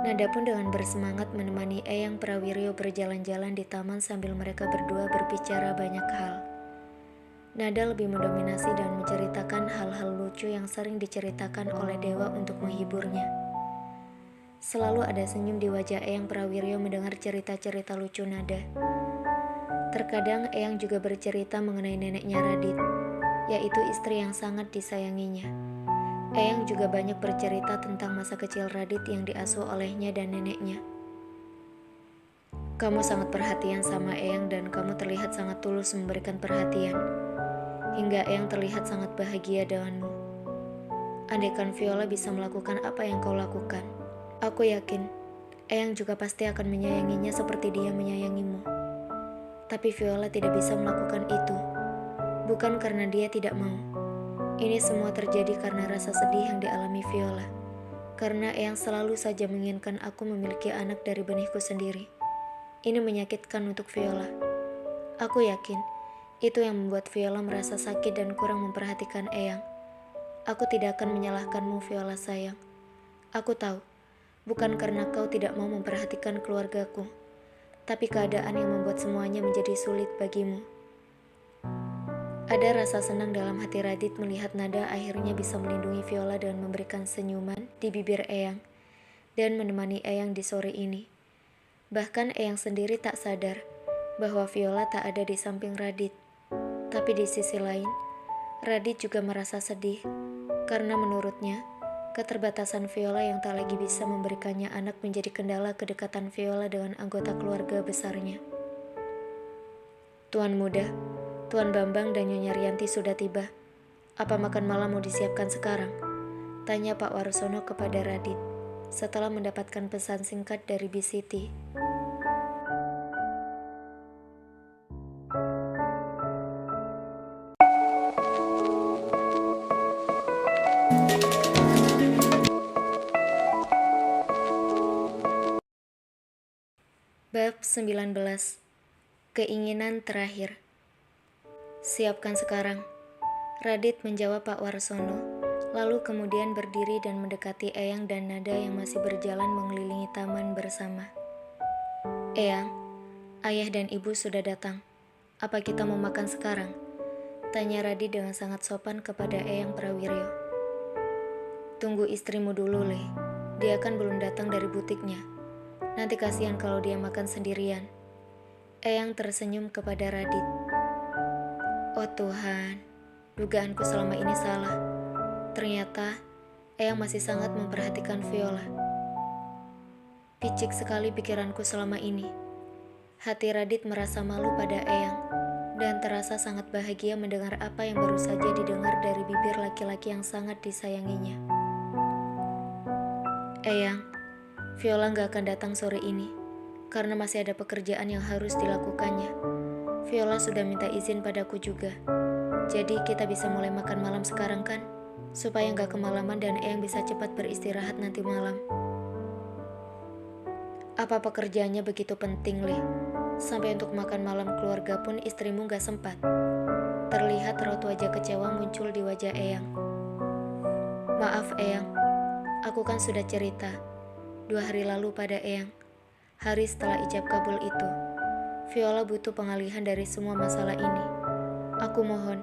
Nada pun dengan bersemangat menemani Eyang Prawiryo berjalan-jalan di taman sambil mereka berdua berbicara banyak hal. Nada lebih mendominasi dan menceritakan hal-hal lucu yang sering diceritakan oleh Dewa untuk menghiburnya. Selalu ada senyum di wajah Eyang Prawiryo mendengar cerita-cerita lucu Nada. Terkadang Eyang juga bercerita mengenai neneknya Radit, yaitu istri yang sangat disayanginya. Eyang juga banyak bercerita tentang masa kecil Radit yang diasuh olehnya dan neneknya. Kamu sangat perhatian sama Eyang dan kamu terlihat sangat tulus memberikan perhatian, hingga Eyang terlihat sangat bahagia denganmu. Andaikan Viola bisa melakukan apa yang kau lakukan, aku yakin Eyang juga pasti akan menyayanginya seperti dia menyayangimu. Tapi Viola tidak bisa melakukan itu, bukan karena dia tidak mau. Ini semua terjadi karena rasa sedih yang dialami Viola, karena Eyang selalu saja menginginkan aku memiliki anak dari benihku sendiri. Ini menyakitkan untuk Viola. Aku yakin itu yang membuat Viola merasa sakit dan kurang memperhatikan Eyang. Aku tidak akan menyalahkanmu, Viola sayang. Aku tahu, bukan karena kau tidak mau memperhatikan keluargaku, tapi keadaan yang membuat semuanya menjadi sulit bagimu. Ada rasa senang dalam hati Radit melihat Nada akhirnya bisa melindungi Viola dan memberikan senyuman di bibir Eyang dan menemani Eyang di sore ini. Bahkan Eyang sendiri tak sadar bahwa Viola tak ada di samping Radit. Tapi di sisi lain, Radit juga merasa sedih karena menurutnya keterbatasan Viola yang tak lagi bisa memberikannya anak menjadi kendala kedekatan Viola dengan anggota keluarga besarnya. Tuan Muda, Tuan Bambang dan Nyonya Rianti sudah tiba. Apa makan malam mau disiapkan sekarang? Tanya Pak Warsono kepada Radit setelah mendapatkan pesan singkat dari Bisiti. Bab 19. Keinginan terakhir. Siapkan sekarang, Radit menjawab Pak Warsono, lalu kemudian berdiri dan mendekati Eyang dan Nada yang masih berjalan mengelilingi taman bersama. Eyang, ayah dan ibu sudah datang. Apa kita mau makan sekarang? Tanya Radit dengan sangat sopan kepada Eyang Prawiryo. Tunggu istrimu dulu, Le. Dia kan belum datang dari butiknya. Nanti kasihan kalau dia makan sendirian. Eyang tersenyum kepada Radit. Oh Tuhan, dugaanku selama ini salah. Ternyata Eyang masih sangat memperhatikan Viola. Picik sekali pikiranku selama ini. Hati Radit merasa malu pada Eyang, dan terasa sangat bahagia mendengar apa yang baru saja didengar dari bibir laki-laki yang sangat disayanginya. Eyang, Viola gak akan datang sore ini, karena masih ada pekerjaan yang harus dilakukannya. Viola sudah minta izin padaku juga. Jadi kita bisa mulai makan malam sekarang kan? Supaya gak kemalaman dan Eyang bisa cepat beristirahat nanti malam. Apa pekerjaannya begitu penting, Le? Sampai untuk makan malam keluarga pun istrimu gak sempat. Terlihat raut wajah kecewa muncul di wajah Eyang. Maaf Eyang, aku kan sudah cerita 2 hari lalu pada Eyang, hari setelah ijab kabul itu. Viola butuh pengalihan dari semua masalah ini. Aku mohon,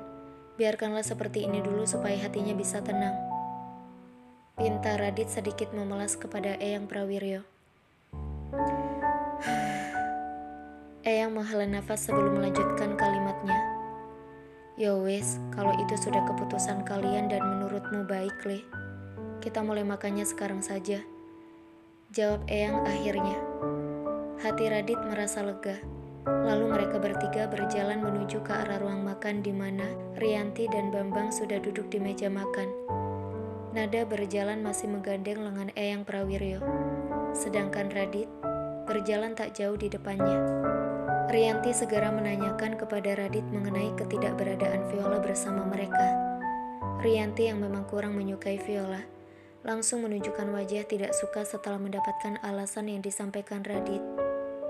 biarkanlah seperti ini dulu supaya hatinya bisa tenang. Pinta Radit sedikit memelas kepada Eyang Prawiryo. Eyang menghela nafas sebelum melanjutkan kalimatnya. Ya wes, kalau itu sudah keputusan kalian dan menurutmu baik, Le. Kita mulai makannya sekarang saja. Jawab Eyang akhirnya. Hati Radit merasa lega. Lalu mereka bertiga berjalan menuju ke arah ruang makan di mana Rianti dan Bambang sudah duduk di meja makan. Nada berjalan masih menggandeng lengan Eyang Prawiryo. Sedangkan Radit berjalan tak jauh di depannya. Rianti segera menanyakan kepada Radit mengenai ketidakberadaan Viola bersama mereka. Rianti yang memang kurang menyukai Viola, langsung menunjukkan wajah tidak suka setelah mendapatkan alasan yang disampaikan Radit.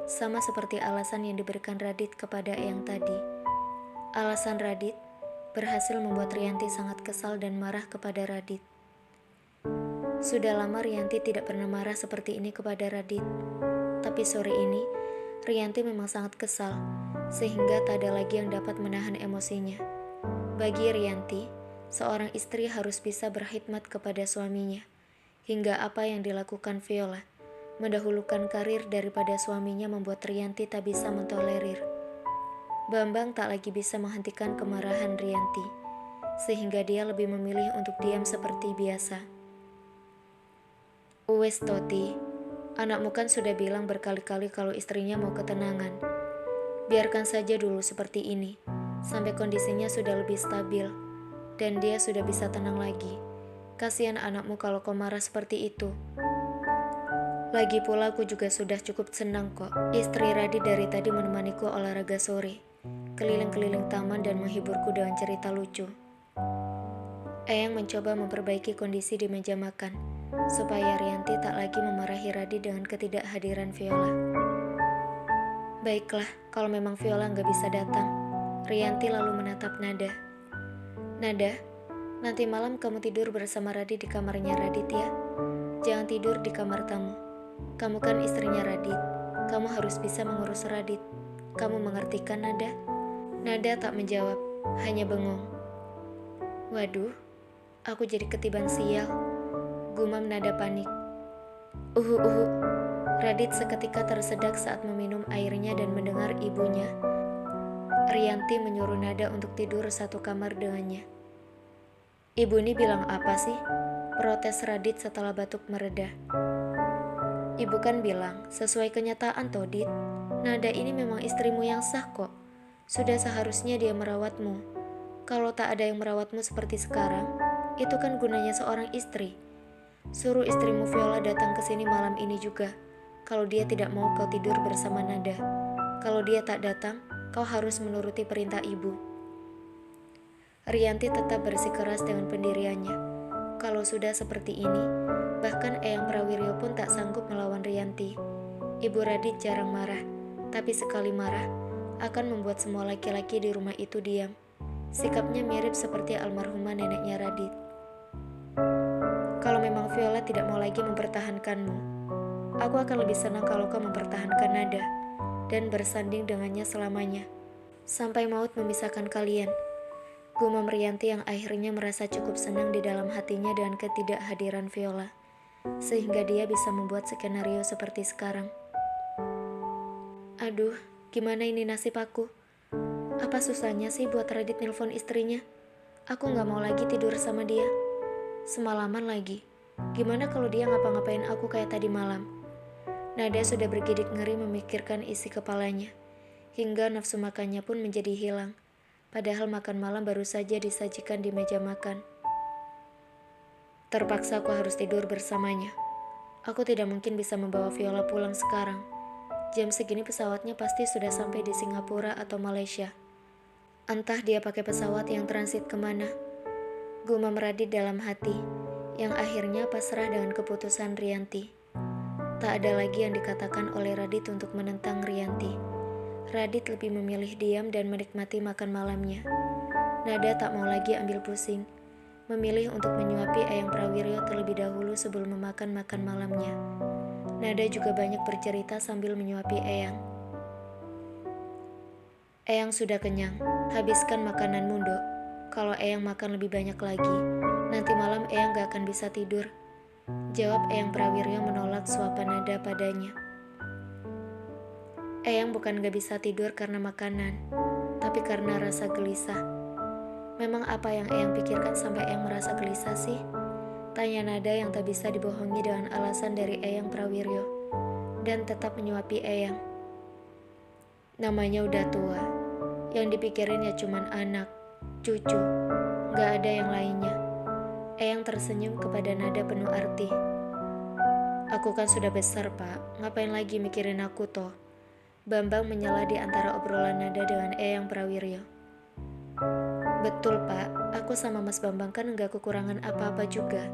Sama seperti alasan yang diberikan Radit kepada Eyang tadi. Alasan Radit berhasil membuat Rianti sangat kesal dan marah kepada Radit. Sudah lama Rianti tidak pernah marah seperti ini kepada Radit. Tapi sore ini, Rianti memang sangat kesal, sehingga tak ada lagi yang dapat menahan emosinya. Bagi Rianti, seorang istri harus bisa berkhidmat kepada suaminya. Hingga apa yang dilakukan Viola, mendahulukan karir daripada suaminya membuat Rianti tak bisa mentolerir. Bambang tak lagi bisa menghentikan kemarahan Rianti, sehingga dia lebih memilih untuk diam seperti biasa. Uwes Toti, anakmu kan sudah bilang berkali-kali kalau istrinya mau ketenangan. Biarkan saja dulu seperti ini, sampai kondisinya sudah lebih stabil, dan dia sudah bisa tenang lagi. Kasihan anakmu kalau kau marah seperti itu. Lagi pula aku juga sudah cukup senang kok. Istri Radit dari tadi menemaniku olahraga sore, keliling-keliling taman dan menghiburku dengan cerita lucu. Eyang mencoba memperbaiki kondisi di meja makan, supaya Rianti tak lagi memarahi Radit dengan ketidakhadiran Viola. Baiklah, kalau memang Viola nggak bisa datang. Rianti lalu menatap Nada. Nada, nanti malam kamu tidur bersama Radit di kamarnya Radit ya. Jangan tidur di kamar tamu. Kamu kan istrinya Radit. Kamu harus bisa mengurus Radit. Kamu mengerti kan Nada? Nada tak menjawab, hanya bengong. Waduh, aku jadi ketiban sial. Gumam Nada panik. Uhu. Radit seketika tersedak saat meminum airnya dan mendengar ibunya, Rianti, menyuruh Nada untuk tidur satu kamar dengannya. Ibu ini bilang apa sih? Protes Radit setelah batuk mereda. Ibu kan bilang, sesuai kenyataan Todit, Nada ini memang istrimu yang sah kok. Sudah seharusnya dia merawatmu. Kalau tak ada yang merawatmu seperti sekarang, itu kan gunanya seorang istri. Suruh istrimu Viola datang ke sini malam ini juga. Kalau dia tidak mau kau tidur bersama Nada. Kalau dia tak datang, kau harus menuruti perintah ibu. Rianti tetap bersikeras dengan pendiriannya. Kalau sudah seperti ini, bahkan Eyang Prawiryo pun tak sanggup melawan Rianti. Ibu Radit jarang marah, tapi sekali marah akan membuat semua laki-laki di rumah itu diam. Sikapnya mirip seperti almarhumah neneknya Radit. Kalau memang Viola tidak mau lagi mempertahankanmu, aku akan lebih senang kalau kau mempertahankan Nada dan bersanding dengannya selamanya, sampai maut memisahkan kalian. Gumam Rianti yang akhirnya merasa cukup senang di dalam hatinya dengan ketidakhadiran Viola, sehingga dia bisa membuat skenario seperti sekarang. Aduh, gimana ini nasib aku? Apa susahnya sih buat Radit nelpon istrinya? Aku gak mau lagi tidur sama dia. Semalaman lagi. Gimana kalau dia ngapa-ngapain aku kayak tadi malam? Nada sudah bergidik ngeri memikirkan isi kepalanya. Hingga nafsu makannya pun menjadi hilang. Padahal makan malam baru saja disajikan di meja makan. Terpaksa aku harus tidur bersamanya. Aku tidak mungkin bisa membawa Viola pulang sekarang. Jam segini pesawatnya pasti sudah sampai di Singapura atau Malaysia. Entah dia pakai pesawat yang transit kemana. Gumam Radit dalam hati, yang akhirnya pasrah dengan keputusan Rianti. Tak ada lagi yang dikatakan oleh Radit untuk menentang Rianti. Radit lebih memilih diam dan menikmati makan malamnya. Nada tak mau lagi ambil pusing, memilih untuk menyuapi Eyang Prawiryo terlebih dahulu sebelum memakan makan malamnya. Nada juga banyak bercerita sambil menyuapi Eyang. Eyang sudah kenyang, habiskan makananmu, Dok. Kalau Eyang makan lebih banyak lagi, nanti malam Eyang gak akan bisa tidur. Jawab Eyang Prawiryo menolak suapan Nada padanya. Eyang bukan gak bisa tidur karena makanan, tapi karena rasa gelisah. Memang apa yang Eyang pikirkan sampai Eyang merasa gelisah sih? Tanya Nada yang tak bisa dibohongi dengan alasan dari Eyang Prawiryo, dan tetap menyuapi Eyang. Namanya udah tua, yang dipikirin ya cuman anak, cucu, gak ada yang lainnya. Eyang tersenyum kepada Nada penuh arti. Aku kan sudah besar, Pak, ngapain lagi mikirin aku toh? Bambang menyela di antara obrolan Nada dengan Eyang Prawiryo. Betul, Pak, aku sama Mas Bambang kan gak kekurangan apa-apa juga.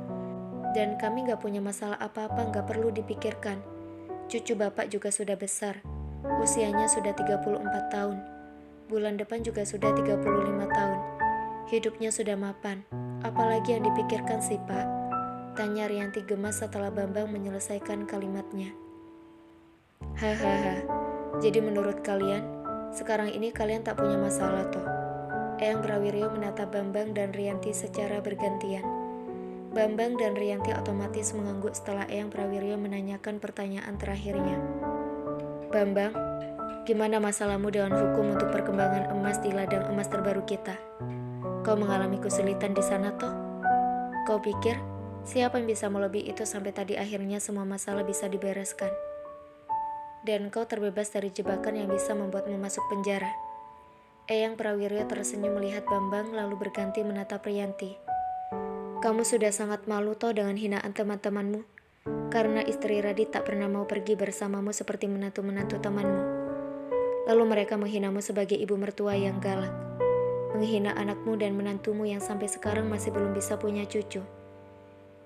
Dan kami gak punya masalah apa-apa, gak perlu dipikirkan. Cucu Bapak juga sudah besar. Usianya sudah 34 tahun. Bulan depan juga sudah 35 tahun. Hidupnya sudah mapan. Apalagi yang dipikirkan sih, Pak? Tanya Rianti gemas setelah Bambang menyelesaikan kalimatnya. Hahaha. Jadi menurut kalian, sekarang ini kalian tak punya masalah toh? Eyang Prawiryo menatap Bambang dan Rianti secara bergantian. Bambang dan Rianti otomatis mengangguk setelah Eyang Prawiryo menanyakan pertanyaan terakhirnya. Bambang, gimana masalahmu dengan hukum untuk perkembangan emas di ladang emas terbaru kita? Kau mengalami kesulitan di sana toh? Kau pikir siapa yang bisa melebihi itu sampai tadi akhirnya semua masalah bisa dibereskan? Dan kau terbebas dari jebakan yang bisa membuatmu masuk penjara. Eyang Prawiryo tersenyum melihat Bambang lalu berganti menatap Rianti. Kamu sudah sangat malu toh dengan hinaan teman-temanmu? Karena istri Radit tak pernah mau pergi bersamamu seperti menantu-menantu temanmu. Lalu mereka menghinamu sebagai ibu mertua yang galak. Menghina anakmu dan menantumu yang sampai sekarang masih belum bisa punya cucu.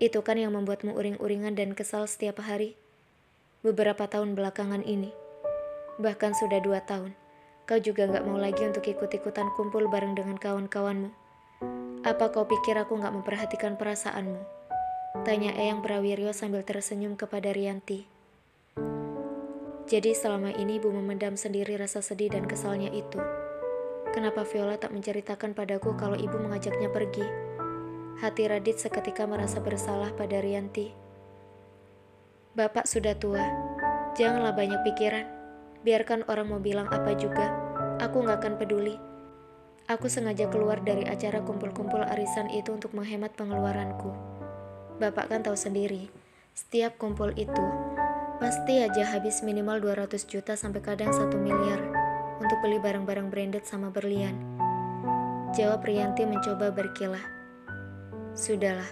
Itu kan yang membuatmu uring-uringan dan kesal setiap hari. Beberapa tahun belakangan ini. Bahkan sudah 2 tahun. Kau juga gak mau lagi untuk ikut-ikutan kumpul bareng dengan kawan-kawanmu. Apa kau pikir aku gak memperhatikan perasaanmu? Tanya Eyang Prawiryo sambil tersenyum kepada Rianti. Jadi selama ini ibu memendam sendiri rasa sedih dan kesalnya itu. Kenapa Viola tak menceritakan padaku kalau ibu mengajaknya pergi? Hati Radit seketika merasa bersalah pada Rianti. Bapak sudah tua, janganlah banyak pikiran. Biarkan orang mau bilang apa juga, aku gak akan peduli. Aku sengaja keluar dari acara kumpul-kumpul arisan itu untuk menghemat pengeluaranku. Bapak kan tahu sendiri, setiap kumpul itu pasti aja habis minimal 200 juta sampai kadang 1 miliar untuk beli barang-barang branded sama berlian. Jawab Rianti mencoba berkilah. Sudahlah,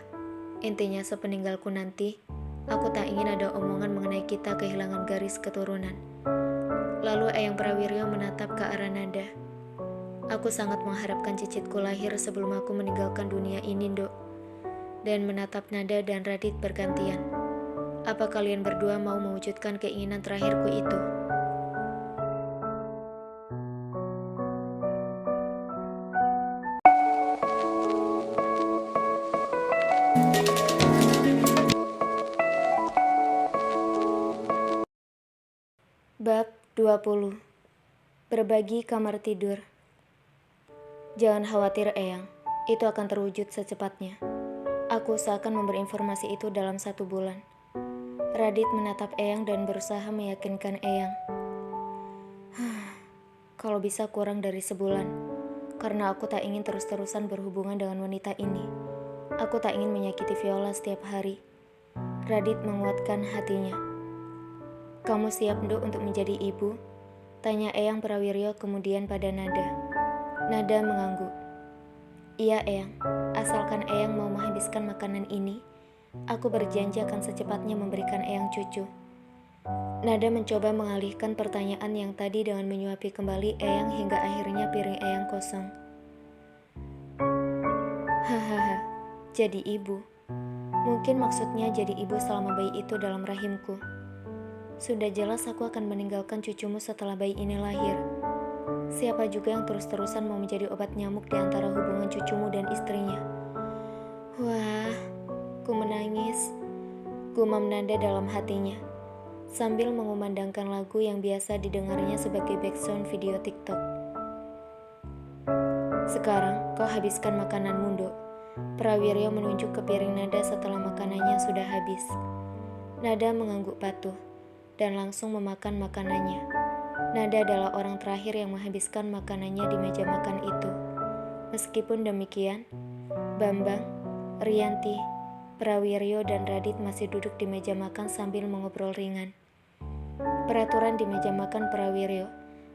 intinya sepeninggalku nanti, aku tak ingin ada omongan mengenai kita kehilangan garis keturunan. Lalu Eyang Prawiryo menatap ke arah Nada. Aku sangat mengharapkan cicitku lahir sebelum aku meninggalkan dunia ini, Dok. Dan menatap Nada dan Radit bergantian. Apa kalian berdua mau mewujudkan keinginan terakhirku itu? Bab 20. Berbagi kamar tidur. Jangan khawatir, Eyang. Itu akan terwujud secepatnya. Aku usahakan memberi informasi itu dalam 1 bulan. Radit menatap Eyang dan berusaha meyakinkan Eyang. Kalau bisa kurang dari sebulan, karena aku tak ingin terus-terusan berhubungan dengan wanita ini. Aku tak ingin menyakiti Viola setiap hari. Radit menguatkan hatinya. Kamu siap, Nduk, untuk menjadi ibu? Tanya Eyang Prawiryo kemudian pada Nada. Nada mengangguk. Iya, Eyang. Asalkan Eyang mau menghabiskan makanan ini, aku berjanji akan secepatnya memberikan Eyang cucu. Nada mencoba mengalihkan pertanyaan yang tadi dengan menyuapi kembali Eyang hingga akhirnya piring Eyang kosong. Hahaha, jadi ibu. Mungkin maksudnya jadi ibu selama bayi itu dalam rahimku. Sudah jelas aku akan meninggalkan cucumu setelah bayi ini lahir. Siapa juga yang terus-terusan mau menjadi obat nyamuk di antara hubungan cucumu dan istrinya? Wah, ku menangis. Gumam Nada dalam hatinya, sambil mengumandangkan lagu yang biasa didengarnya sebagai background video TikTok. Sekarang kau habiskan makananmu, Nduk. Prawiryo menunjuk ke piring Nada setelah makanannya sudah habis. Nada mengangguk patuh dan langsung memakan makanannya. Nada adalah orang terakhir yang menghabiskan makanannya di meja makan itu. Meskipun demikian, Bambang, Rianti, Prawiryo dan Radit masih duduk di meja makan sambil mengobrol ringan. Peraturan di meja makan Prawiryo,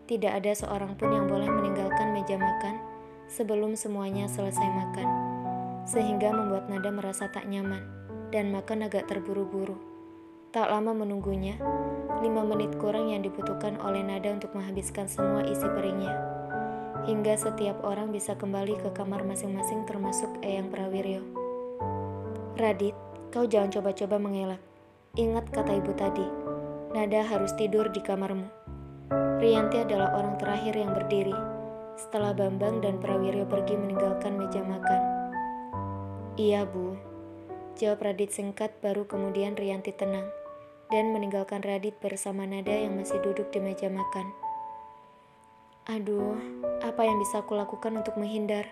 tidak ada seorang pun yang boleh meninggalkan meja makan sebelum semuanya selesai makan, sehingga membuat Nada merasa tak nyaman dan makan agak terburu-buru. Tak lama menunggunya, 5 menit kurang yang dibutuhkan oleh Nada untuk menghabiskan semua isi piringnya, hingga setiap orang bisa kembali ke kamar masing-masing termasuk Eyang Prawiryo. Radit, kau jangan coba-coba mengelak. Ingat kata ibu tadi, Nada harus tidur di kamarmu. Rianti adalah orang terakhir yang berdiri, setelah Bambang dan Prawiryo pergi meninggalkan meja makan. Iya, Bu. Jawab Radit singkat, baru kemudian Rianti tenang dan meninggalkan Radit bersama Nada yang masih duduk di meja makan. Aduh, apa yang bisa aku lakukan untuk menghindar?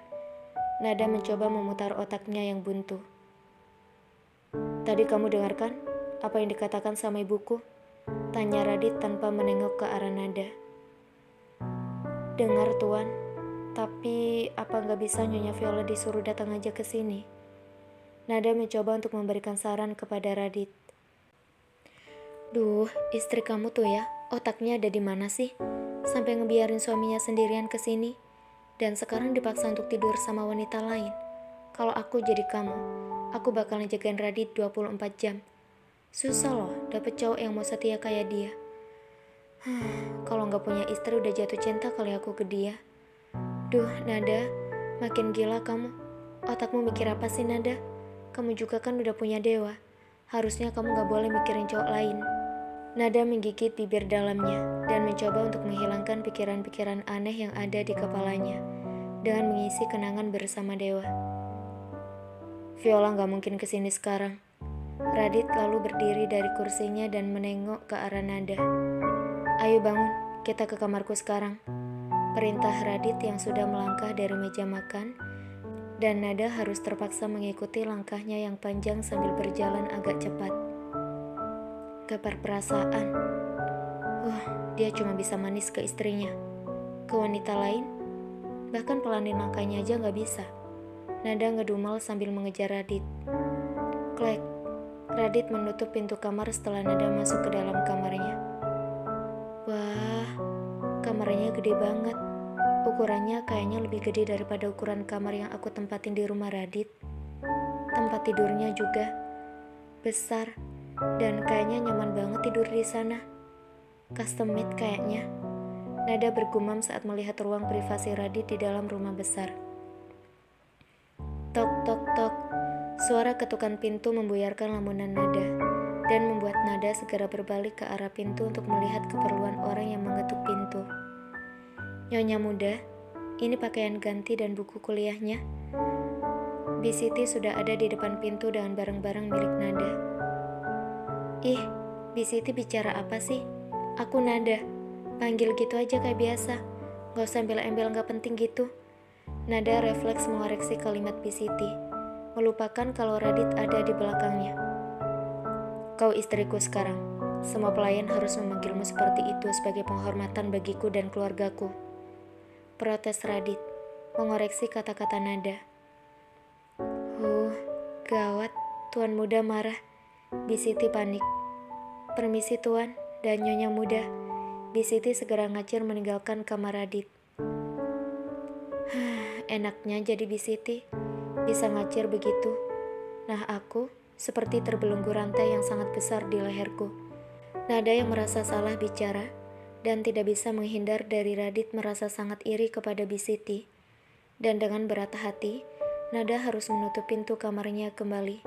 Nada mencoba memutar otaknya yang buntu. Tadi kamu dengarkan apa yang dikatakan sama ibuku? Tanya Radit tanpa menengok ke arah Nada. Dengar, Tuan. Tapi apa nggak bisa Nyonya Viola disuruh datang aja ke sini? Nada mencoba untuk memberikan saran kepada Radit. Duh, istri kamu tuh ya, otaknya ada di mana sih? Sampai ngebiarin suaminya sendirian ke sini. Dan sekarang dipaksa untuk tidur sama wanita lain. Kalau aku jadi kamu, aku bakal ngejagain Radit 24 jam. Susah loh dapet cowok yang mau setia kayak dia. Kalau nggak punya istri udah jatuh cinta kali aku ke dia. Duh, Nada, makin gila kamu. Otakmu mikir apa sih, Nada? Kamu juga kan udah punya dewa. Harusnya kamu gak boleh mikirin cowok lain. Nada menggigit bibir dalamnya dan mencoba untuk menghilangkan pikiran-pikiran aneh yang ada di kepalanya dengan mengisi kenangan bersama dewa. Viola gak mungkin kesini sekarang. Radit lalu berdiri dari kursinya dan menengok ke arah Nada. Ayo bangun, kita ke kamarku sekarang. Perintah Radit yang sudah melangkah dari meja makan, dan Nada harus terpaksa mengikuti langkahnya yang panjang sambil berjalan agak cepat. Gapar perasaan. Dia cuma bisa manis ke istrinya. Ke wanita lain, bahkan pelanin langkahnya aja gak bisa. Nada ngedumel sambil mengejar Radit. Klek. Radit menutup pintu kamar setelah Nada masuk ke dalam kamarnya. Wah, kamarnya gede banget. Ukurannya kayaknya lebih gede daripada ukuran kamar yang aku tempatin di rumah Radit. Tempat tidurnya juga besar dan kayaknya nyaman banget tidur di sana. Custom made kayaknya. Nada bergumam saat melihat ruang privasi Radit di dalam rumah besar. Tok tok tok. Suara ketukan pintu membuyarkan lamunan Nada dan membuat Nada segera berbalik ke arah pintu untuk melihat keperluan orang yang mengetuk pintu. Nyonya muda, ini pakaian ganti dan buku kuliahnya. Bisiti sudah ada di depan pintu dengan barang-barang milik Nada. Ih, Bisiti bicara apa sih? Aku Nada. Panggil gitu aja kayak biasa. Gak usah embel-embel gak penting gitu. Nada refleks mengoreksi kalimat Bisiti, melupakan kalau Radit ada di belakangnya. Kau istriku sekarang. Semua pelayan harus memanggilmu seperti itu sebagai penghormatan bagiku dan keluargaku. Protes Radit, mengoreksi kata-kata Nada. Gawat, Tuan Muda marah. Bisiti panik. Permisi Tuan dan Nyonya Muda. Bisiti segera ngacir meninggalkan kamar Radit. Enaknya jadi Bisiti, bisa ngacir begitu. Nah aku, seperti terbelenggu rantai yang sangat besar di leherku. Nada yang merasa salah bicara, dan tidak bisa menghindar dari Radit merasa sangat iri kepada Bisiti. Dan dengan berat hati, Nada harus menutup pintu kamarnya kembali.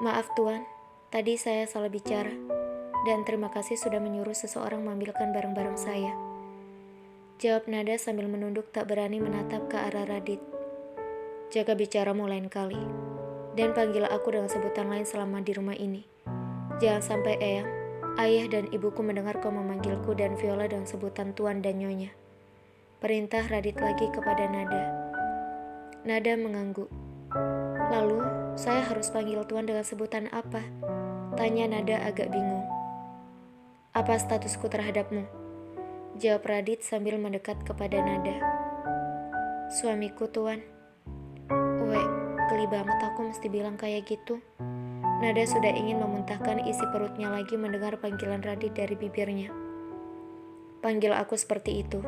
Maaf Tuan, tadi saya salah bicara. Dan terima kasih sudah menyuruh seseorang mengambilkan barang-barang saya. Jawab Nada sambil menunduk tak berani menatap ke arah Radit. Jaga bicaramu lain kali. Dan panggil aku dengan sebutan lain selama di rumah ini. Jangan sampai Eyang, ayah dan ibuku mendengar kau memanggilku dan Viola dengan sebutan Tuan dan Nyonya. Perintah Radit lagi kepada Nada. Nada mengangguk. Lalu, saya harus panggil Tuan dengan sebutan apa? Tanya Nada agak bingung. Apa statusku terhadapmu? Jawab Radit sambil mendekat kepada Nada. Suamiku Tuan. Geli banget aku mesti bilang kayak gitu. Nada sudah ingin memuntahkan isi perutnya lagi mendengar panggilan Radit dari bibirnya. Panggil aku seperti itu.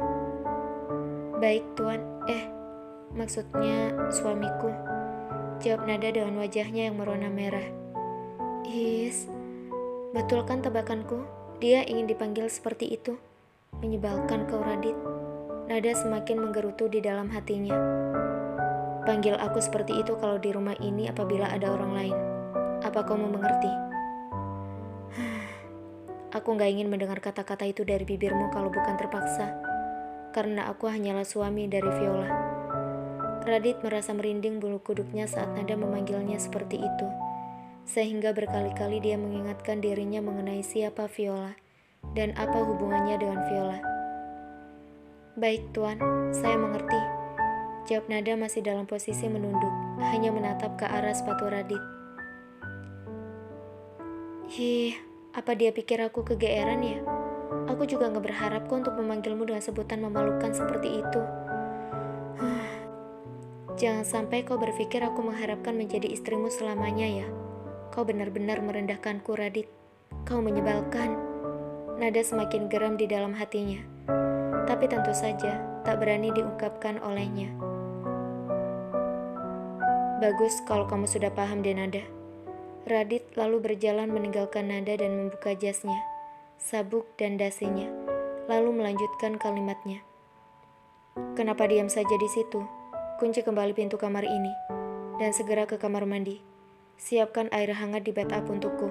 Baik Tuan, maksudnya suamiku. Jawab Nada dengan wajahnya yang merona merah. Betul kan tebakanku? Dia ingin dipanggil seperti itu. Menyebalkan kau Radit. Nada semakin menggerutu di dalam hatinya. Panggil aku seperti itu kalau di rumah ini apabila ada orang lain. Apa kau mau mengerti? Aku gak ingin mendengar kata-kata itu dari bibirmu kalau bukan terpaksa. Karena aku hanyalah suami dari Viola. Radit merasa merinding bulu kuduknya saat Nada memanggilnya seperti itu. Sehingga berkali-kali dia mengingatkan dirinya mengenai siapa Viola dan apa hubungannya dengan Viola. Baik Tuan, saya mengerti. Jawab Nada masih dalam posisi menunduk, hanya menatap ke arah sepatu Radit. Apa dia pikir aku kegeeran ya? Aku juga gak berharap kok untuk memanggilmu dengan sebutan memalukan seperti itu. Jangan sampai kau berpikir aku mengharapkan menjadi istrimu selamanya ya. Kau benar-benar merendahkanku Radit. Kau menyebalkan. Nada semakin geram di dalam hatinya. Tapi tentu saja tak berani diungkapkan olehnya. Bagus kalau kamu sudah paham deh Nada. Radit lalu berjalan meninggalkan Nada dan membuka jasnya, sabuk dan dasinya, lalu melanjutkan kalimatnya. Kenapa diam saja di situ? Kunci kembali pintu kamar ini, dan segera ke kamar mandi. Siapkan air hangat di bathtub untukku.